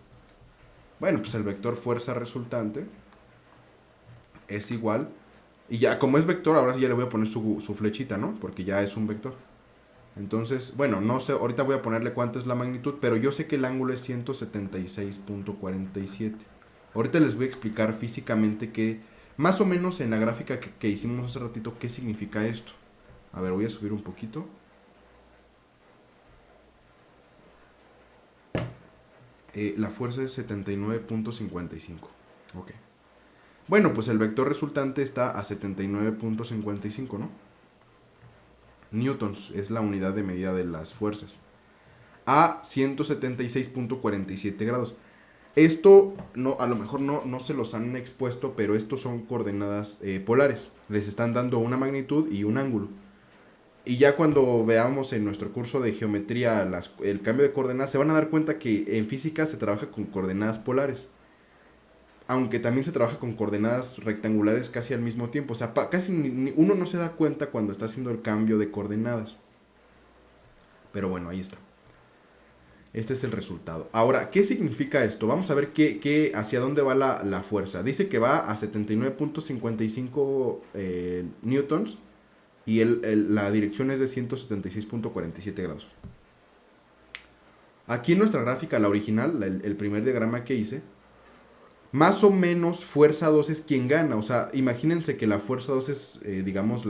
Bueno, pues el vector fuerza resultante es igual. Y ya, como es vector, ahora sí ya le voy a poner su flechita, ¿no? Porque ya es un vector. Entonces, bueno, no sé, ahorita voy a ponerle cuánto es la magnitud, pero yo sé que el ángulo es 176.47. Ahorita les voy a explicar físicamente que, más o menos en la gráfica que hicimos hace ratito, qué significa esto. A ver, voy a subir un poquito. La fuerza es 79.55. Ok. Bueno, pues el vector resultante está a 79.55, ¿no? Newtons es la unidad de medida de las fuerzas. A 176.47 grados. Esto no, a lo mejor no se los han expuesto, pero estos son coordenadas polares. Les están dando una magnitud y un ángulo. Y ya cuando veamos en nuestro curso de geometría el cambio de coordenadas, se van a dar cuenta que en física se trabaja con coordenadas polares. Aunque también se trabaja con coordenadas rectangulares casi al mismo tiempo. O sea, casi uno no se da cuenta cuando está haciendo el cambio de coordenadas. Pero bueno, ahí está. Este es el resultado. Ahora, ¿qué significa esto? Vamos a ver hacia dónde va la fuerza. Dice que va a 79.55 newtons y la dirección es de 176.47 grados. Aquí en nuestra gráfica, la original, el primer diagrama que hice, más o menos fuerza 2 es quien gana. O sea, imagínense que la fuerza 2 es, digamos,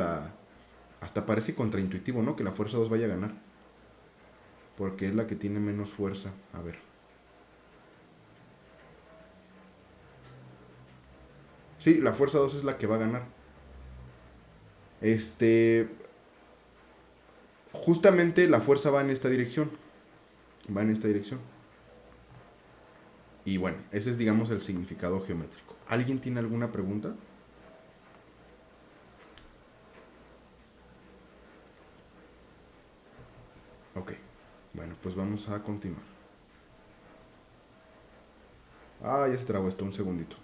hasta parece contraintuitivo, ¿no? Que la fuerza 2 vaya a ganar. Porque es la que tiene menos fuerza. A ver. Sí, la fuerza 2 es la que va a ganar. Justamente la fuerza va en esta dirección. Va en esta dirección. Y bueno, ese es, digamos, el significado geométrico. ¿Alguien tiene alguna pregunta? Ok. Bueno, pues vamos a continuar. Ya se trabó esto, un segundito.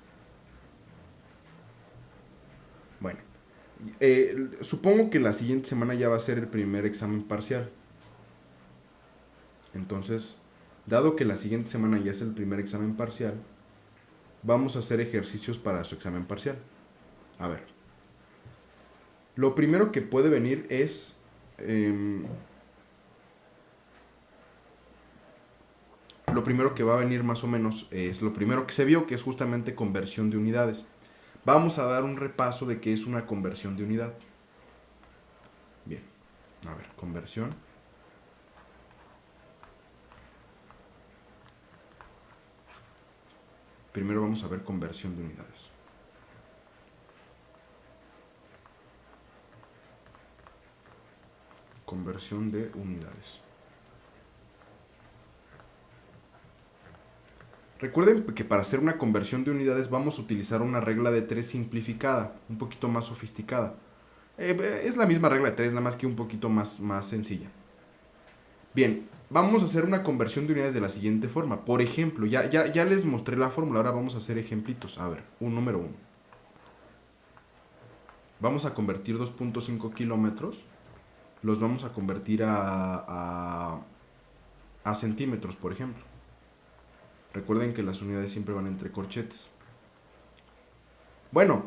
Bueno. Supongo que la siguiente semana ya va a ser el primer examen parcial. Entonces, dado que la siguiente semana ya es el primer examen parcial, vamos a hacer ejercicios para su examen parcial. A ver. Lo primero que puede venir es... lo primero que va a venir más o menos es lo primero que se vio, que es justamente conversión de unidades. Vamos a dar un repaso de qué es una conversión de unidad. Bien, a ver, conversión. Primero vamos a ver conversión de unidades. Conversión de unidades. Recuerden que para hacer una conversión de unidades vamos a utilizar una regla de 3 simplificada, un poquito más sofisticada. Es la misma regla de 3, nada más que un poquito más sencilla. Bien, vamos a hacer una conversión de unidades de la siguiente forma. Por ejemplo, ya les mostré la fórmula, ahora vamos a hacer ejemplitos. A ver, número 1. Vamos a convertir 2.5 kilómetros, los vamos a convertir a centímetros, por ejemplo. Recuerden que las unidades siempre van entre corchetes. Bueno,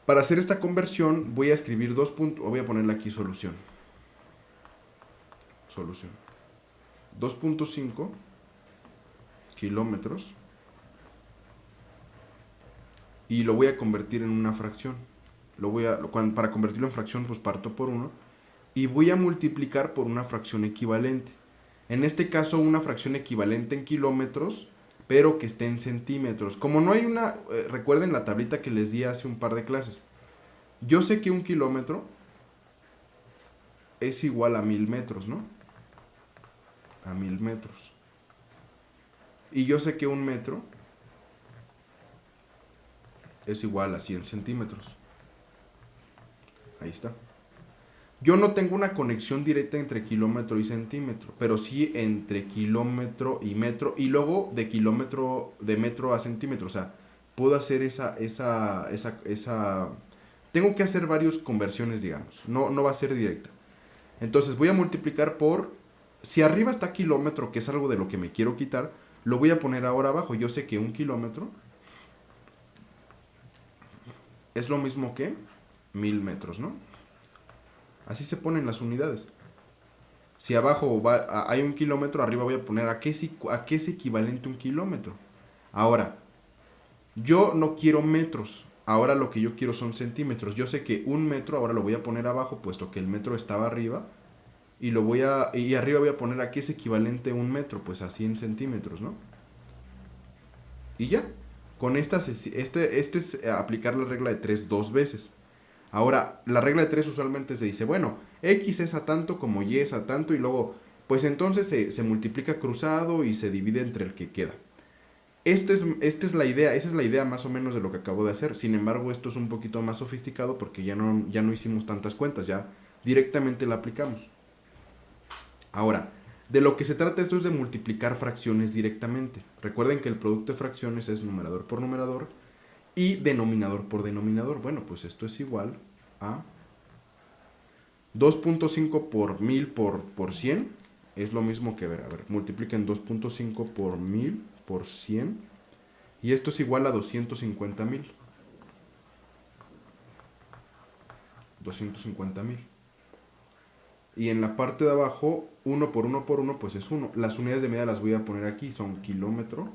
para hacer esta conversión voy a escribir voy a ponerle aquí solución. Solución. 2.5 kilómetros. Y lo voy a convertir en una fracción. Para convertirlo en fracción, pues parto por 1. Y voy a multiplicar por una fracción equivalente. En este caso, una fracción equivalente en kilómetros, pero que esté en centímetros. Como no hay una... recuerden la tablita que les di hace un par de clases. Yo sé que un kilómetro es igual a 1000 metros, ¿no? A 1000 metros. Y yo sé que un metro es igual a 100 centímetros. Ahí está. Yo no tengo una conexión directa entre kilómetro y centímetro, pero sí entre kilómetro y metro, y luego de metro a centímetro. O sea, puedo hacer esa. Tengo que hacer varias conversiones, digamos. No va a ser directa. Entonces voy a multiplicar por. Si arriba está kilómetro, que es algo de lo que me quiero quitar, lo voy a poner ahora abajo. Yo sé que 1 kilómetro es lo mismo que 1000 metros, ¿no? Así se ponen las unidades. Si abajo hay 1 kilómetro, arriba voy a poner a qué es equivalente 1 kilómetro. Ahora, yo no quiero metros. Ahora lo que yo quiero son centímetros. Yo sé que 1 metro ahora lo voy a poner abajo, puesto que el metro estaba arriba. Y arriba voy a poner a qué es equivalente 1 metro, pues a 100 centímetros, ¿no? Y ya. Con este es aplicar la regla de 3 dos veces. Ahora, la regla de 3 usualmente se dice, bueno, X es a tanto como Y es a tanto y luego, pues entonces se multiplica cruzado y se divide entre el que queda. Esta es la idea, esa es la idea más o menos de lo que acabo de hacer. Sin embargo, esto es un poquito más sofisticado porque ya no hicimos tantas cuentas, ya directamente la aplicamos. Ahora, de lo que se trata esto es de multiplicar fracciones directamente. Recuerden que el producto de fracciones es numerador por numerador y denominador por denominador. Bueno, pues esto es igual a 2.5 por 1000 por 100. Es lo mismo que, multipliquen 2.5 por 1000 por 100. Y esto es igual a 250,000. 250,000. Y en la parte de abajo, 1 por 1 por 1, pues es 1. Las unidades de medida las voy a poner aquí. Son kilómetro,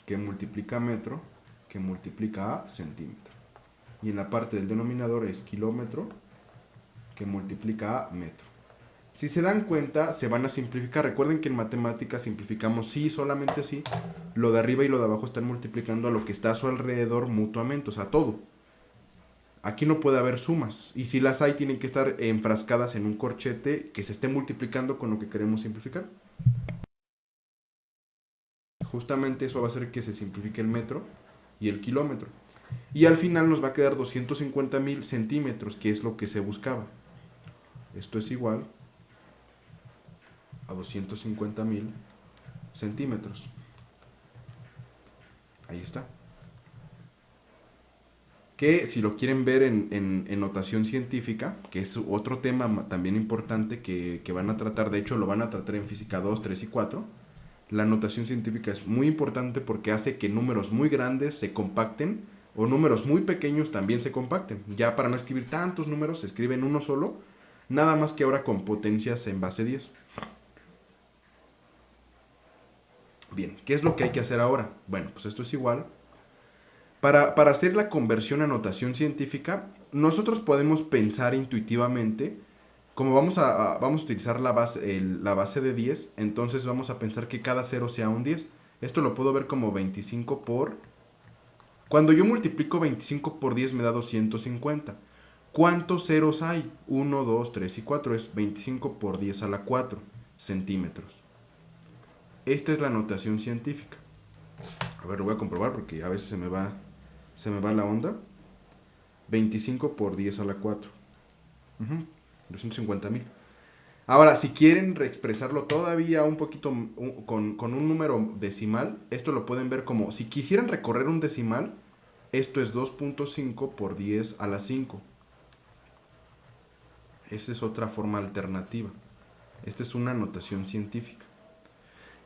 que multiplica metro, que multiplica a centímetro. Y en la parte del denominador es kilómetro, que multiplica a metro. Si se dan cuenta, se van a simplificar. Recuerden que en matemáticas simplificamos sí, solamente sí. Lo de arriba y lo de abajo están multiplicando a lo que está a su alrededor mutuamente, o sea, todo. Aquí no puede haber sumas. Y si las hay, tienen que estar enfrascadas en un corchete que se esté multiplicando con lo que queremos simplificar. Justamente eso va a hacer que se simplifique el metro y el kilómetro. Y al final nos va a quedar 250,000 centímetros, que es lo que se buscaba. Esto es igual a 250,000 centímetros. Ahí está. Que si lo quieren ver en notación científica, que es otro tema también importante que van a tratar, de hecho lo van a tratar en física 2, 3 y 4, la notación científica es muy importante porque hace que números muy grandes se compacten o números muy pequeños también se compacten. Ya para no escribir tantos números, se escribe en uno solo, nada más que ahora con potencias en base 10. Bien, ¿qué es lo que hay que hacer ahora? Bueno, pues esto es igual. Para hacer la conversión a notación científica, nosotros podemos pensar intuitivamente, como vamos a utilizar la base de 10, entonces vamos a pensar que cada cero sea un 10. Esto lo puedo ver como 25 por. Cuando yo multiplico 25 por 10 me da 250. ¿Cuántos ceros hay? 1, 2, 3 y 4. Es 25 por 10 a la 4 centímetros. Esta es la notación científica. A ver, lo voy a comprobar porque a veces se me va la onda. 25 por 10 a la 4. 250,000. Ahora, si quieren reexpresarlo todavía un poquito con un número decimal, esto lo pueden ver como, si quisieran recorrer un decimal, esto es 2.5 por 10 a la 5. Esa es otra forma alternativa. Esta es una notación científica.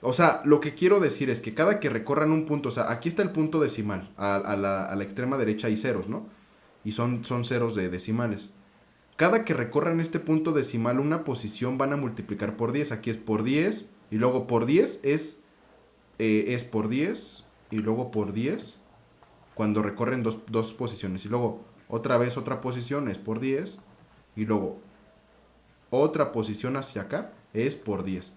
O sea, lo que quiero decir es que cada que recorran un punto, o sea, aquí está el punto decimal, a la extrema derecha hay ceros, ¿no? Y son ceros de decimales. Cada que recorran este punto decimal una posición van a multiplicar por 10. Aquí es por 10 y luego por 10 es por 10 y luego por 10 cuando recorren dos posiciones. Y luego otra vez otra posición es por 10 y luego otra posición hacia acá es por 10.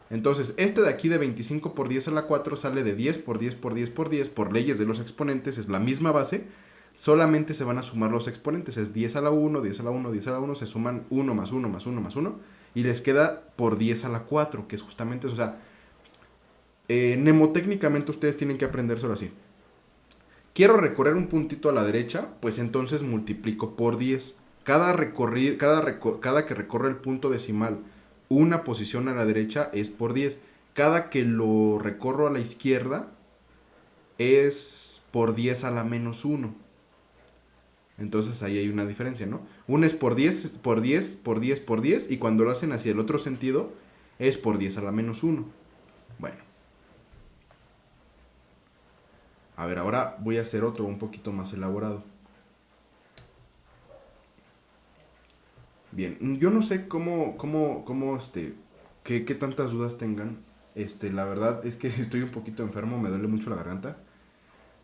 Entonces, este de aquí de 25 por 10 a la 4 sale de 10 por 10 por 10 por 10 por leyes de los exponentes, es la misma base, solamente se van a sumar los exponentes, es 10 a la 1, 10 a la 1, 10 a la 1, se suman 1 más 1 más 1 más 1 y les queda por 10 a la 4, que es justamente eso. O sea, mnemotécnicamente ustedes tienen que aprendérselo así. Quiero recorrer un puntito a la derecha, pues entonces multiplico por 10. Cada que recorre el punto decimal una posición a la derecha es por 10. Cada que lo recorro a la izquierda es por 10 a la menos uno. Entonces ahí hay una diferencia, ¿no? Una es por 10 por 10 por 10 por 10 y cuando lo hacen hacia el otro sentido es por 10 a la menos uno. Bueno. A ver, ahora voy a hacer otro un poquito más elaborado. Bien, yo no sé qué tantas dudas tengan. La verdad es que estoy un poquito enfermo, me duele mucho la garganta.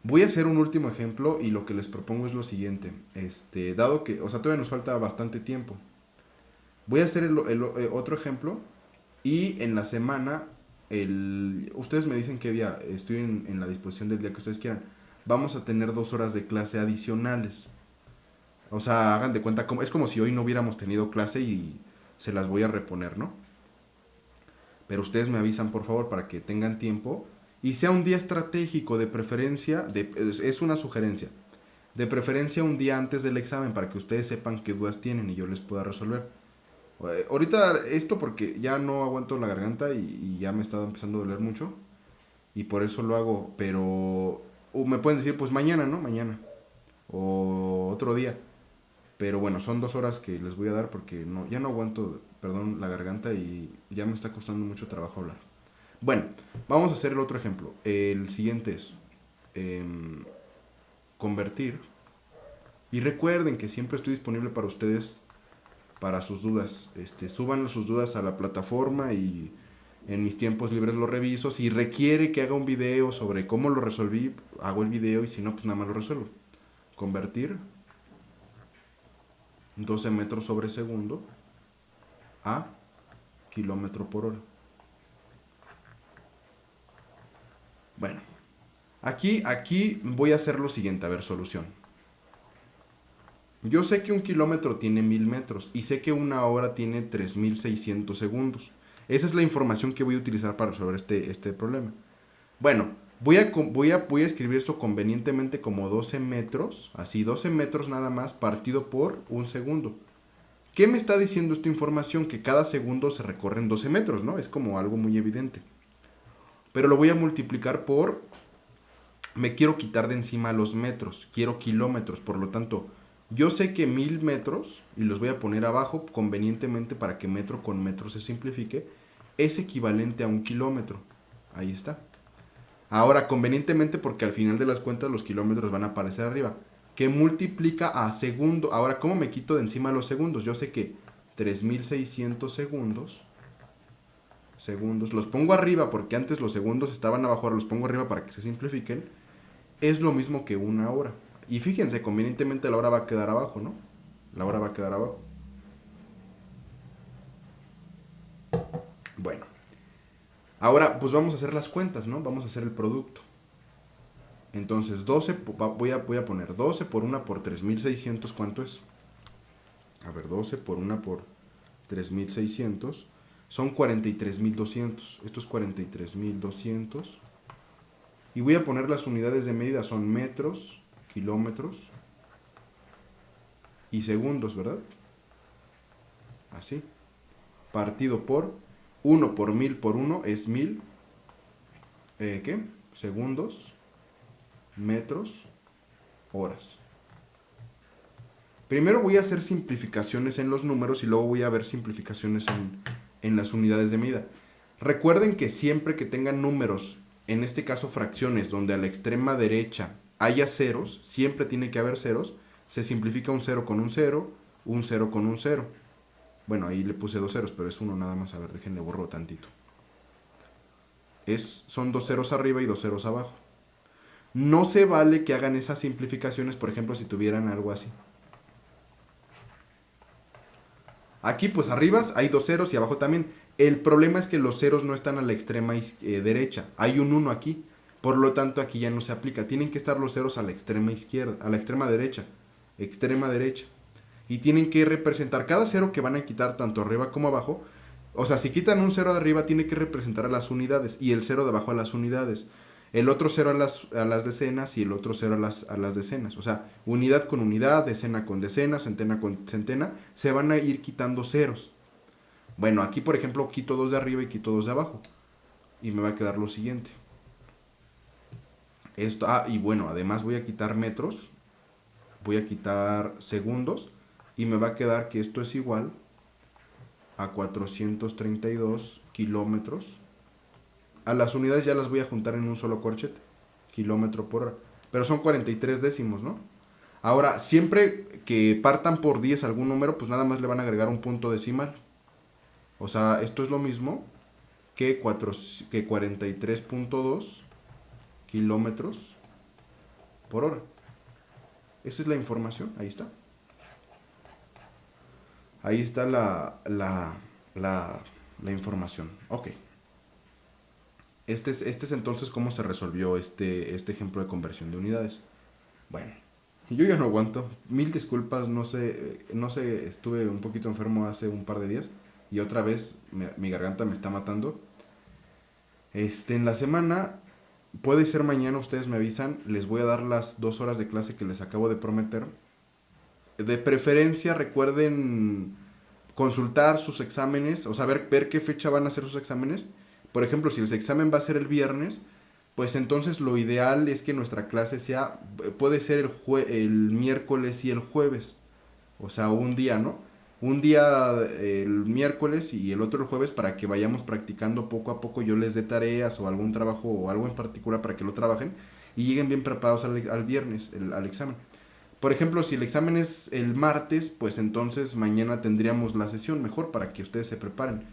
Voy a hacer un último ejemplo y lo que les propongo es lo siguiente. Dado que, o sea, todavía nos falta bastante tiempo. Voy a hacer otro ejemplo y en la semana, ustedes me dicen qué día, estoy en la disposición del día que ustedes quieran. Vamos a tener 2 horas de clase adicionales. O sea, hagan de cuenta, es como si hoy no hubiéramos tenido clase y se las voy a reponer, ¿no? Pero ustedes me avisan, por favor, para que tengan tiempo. Y sea un día estratégico, de preferencia, es una sugerencia. De preferencia un día antes del examen, para que ustedes sepan qué dudas tienen y yo les pueda resolver. Ahorita esto porque ya no aguanto la garganta y ya me está empezando a doler mucho. Y por eso lo hago, pero me pueden decir, pues mañana, ¿no? Mañana. O otro día. Pero bueno, son 2 horas que les voy a dar porque no, ya no aguanto, perdón, la garganta y ya me está costando mucho trabajo hablar. Bueno, vamos a hacer el otro ejemplo. El siguiente es convertir. Y recuerden que siempre estoy disponible para ustedes, para sus dudas. Suban sus dudas a la plataforma y en mis tiempos libres lo reviso. Si requiere que haga un video sobre cómo lo resolví, hago el video y si no, pues nada más lo resuelvo. Convertir 12 metros sobre segundo a kilómetro por hora. Bueno, aquí voy a hacer lo siguiente, a ver, solución. Yo sé que un kilómetro tiene 1000 metros y sé que una hora tiene 3600 segundos. Esa es la información que voy a utilizar para resolver este problema. Bueno, voy a escribir esto convenientemente como 12 metros, así 12 metros nada más partido por un segundo. ¿Qué me está diciendo esta información? Que cada segundo se recorren 12 metros, ¿no? Es como algo muy evidente. Pero lo voy a multiplicar por... Me quiero quitar de encima los metros, quiero kilómetros, por lo tanto, yo sé que 1000 metros, y los voy a poner abajo convenientemente para que metro con metro se simplifique, es equivalente a un kilómetro. Ahí está. Ahora, convenientemente porque al final de las cuentas los kilómetros van a aparecer arriba. Que multiplica a segundo. Ahora, ¿cómo me quito de encima los segundos? Yo sé que 3600 segundos. Los pongo arriba porque antes los segundos estaban abajo, ahora los pongo arriba para que se simplifiquen. Es lo mismo que una hora. Y fíjense, convenientemente la hora va a quedar abajo, ¿no? La hora va a quedar abajo. Bueno. Ahora, pues vamos a hacer las cuentas, ¿no? Vamos a hacer el producto. Entonces, voy a poner 12 por 1 por 3600, ¿cuánto es? A ver, 12 por 1 por 3600 son 43200. Esto es 43200. Y voy a poner las unidades de medida, son metros, kilómetros y segundos, ¿verdad? Así. Partido por 1 por 1000 por 1 es 1000. ¿Qué? Segundos, metros, horas. Primero voy a hacer simplificaciones en los números y luego voy a ver simplificaciones en las unidades de medida. Recuerden que siempre que tengan números, en este caso fracciones, donde a la extrema derecha haya ceros, siempre tiene que haber ceros, se simplifica un 0 con un 0, un 0 con un 0. Bueno, ahí le puse 2 ceros, pero es uno nada más. A ver, déjenle borro tantito. Son 2 ceros arriba y 2 ceros abajo. No se vale que hagan esas simplificaciones, por ejemplo, si tuvieran algo así. Aquí pues arriba hay 2 ceros y abajo también. El problema es que los ceros no están a la extrema derecha. Hay un 1 aquí. Por lo tanto aquí ya no se aplica. Tienen que estar los ceros a la extrema izquierda, a la extrema derecha. Extrema derecha. Y tienen que representar cada cero que van a quitar tanto arriba como abajo. O sea, si quitan un cero de arriba tiene que representar a las unidades y el cero de abajo a las unidades. el otro 0 a las decenas y el otro 0 a las decenas. O sea, unidad con unidad, decena con decena, centena con centena, se van a ir quitando ceros. Bueno, aquí por ejemplo quito 2 de arriba y quito 2 de abajo. Y me va a quedar lo siguiente. Esto, y bueno, además voy a quitar metros, voy a quitar segundos y me va a quedar que esto es igual a 432 kilómetros. A las unidades ya las voy a juntar en un solo corchete, kilómetro por hora. Pero son 43 décimos, ¿no? Ahora, siempre que partan por 10 algún número, pues nada más le van a agregar un punto decimal. O sea, esto es lo mismo que 43.2 kilómetros por hora. Esa es la información, ahí está. Ahí está la información. Ok. Este es entonces cómo se resolvió este ejemplo de conversión de unidades. Bueno, yo ya no aguanto. Mil disculpas, no sé, estuve un poquito enfermo hace un par de días y otra vez mi garganta me está matando. En la semana, puede ser mañana, ustedes me avisan, les voy a dar las 2 horas de clase que les acabo de prometer. De preferencia, recuerden consultar sus exámenes, o sea, ver qué fecha van a hacer sus exámenes. Por ejemplo, si el examen va a ser el viernes, pues entonces lo ideal es que nuestra clase sea, puede ser el miércoles y el jueves. O sea, un día, ¿no? Un día el miércoles y el otro el jueves para que vayamos practicando poco a poco. Yo les dé tareas o algún trabajo o algo en particular para que lo trabajen y lleguen bien preparados al viernes, al examen. Por ejemplo, si el examen es el martes, pues entonces mañana tendríamos la sesión mejor para que ustedes se preparen.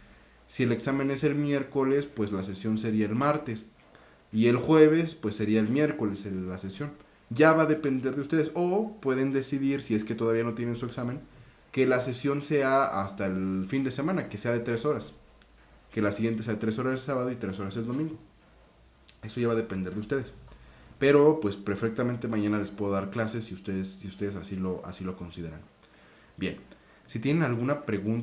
Si el examen es el miércoles, pues la sesión sería el martes. Y el jueves, pues sería el miércoles la sesión. Ya va a depender de ustedes. O pueden decidir, si es que todavía no tienen su examen, que la sesión sea hasta el fin de semana, que sea de 3 horas. Que la siguiente sea de 3 horas el sábado y 3 horas el domingo. Eso ya va a depender de ustedes. Pero pues perfectamente mañana les puedo dar clases si ustedes así lo consideran. Bien, si tienen alguna pregunta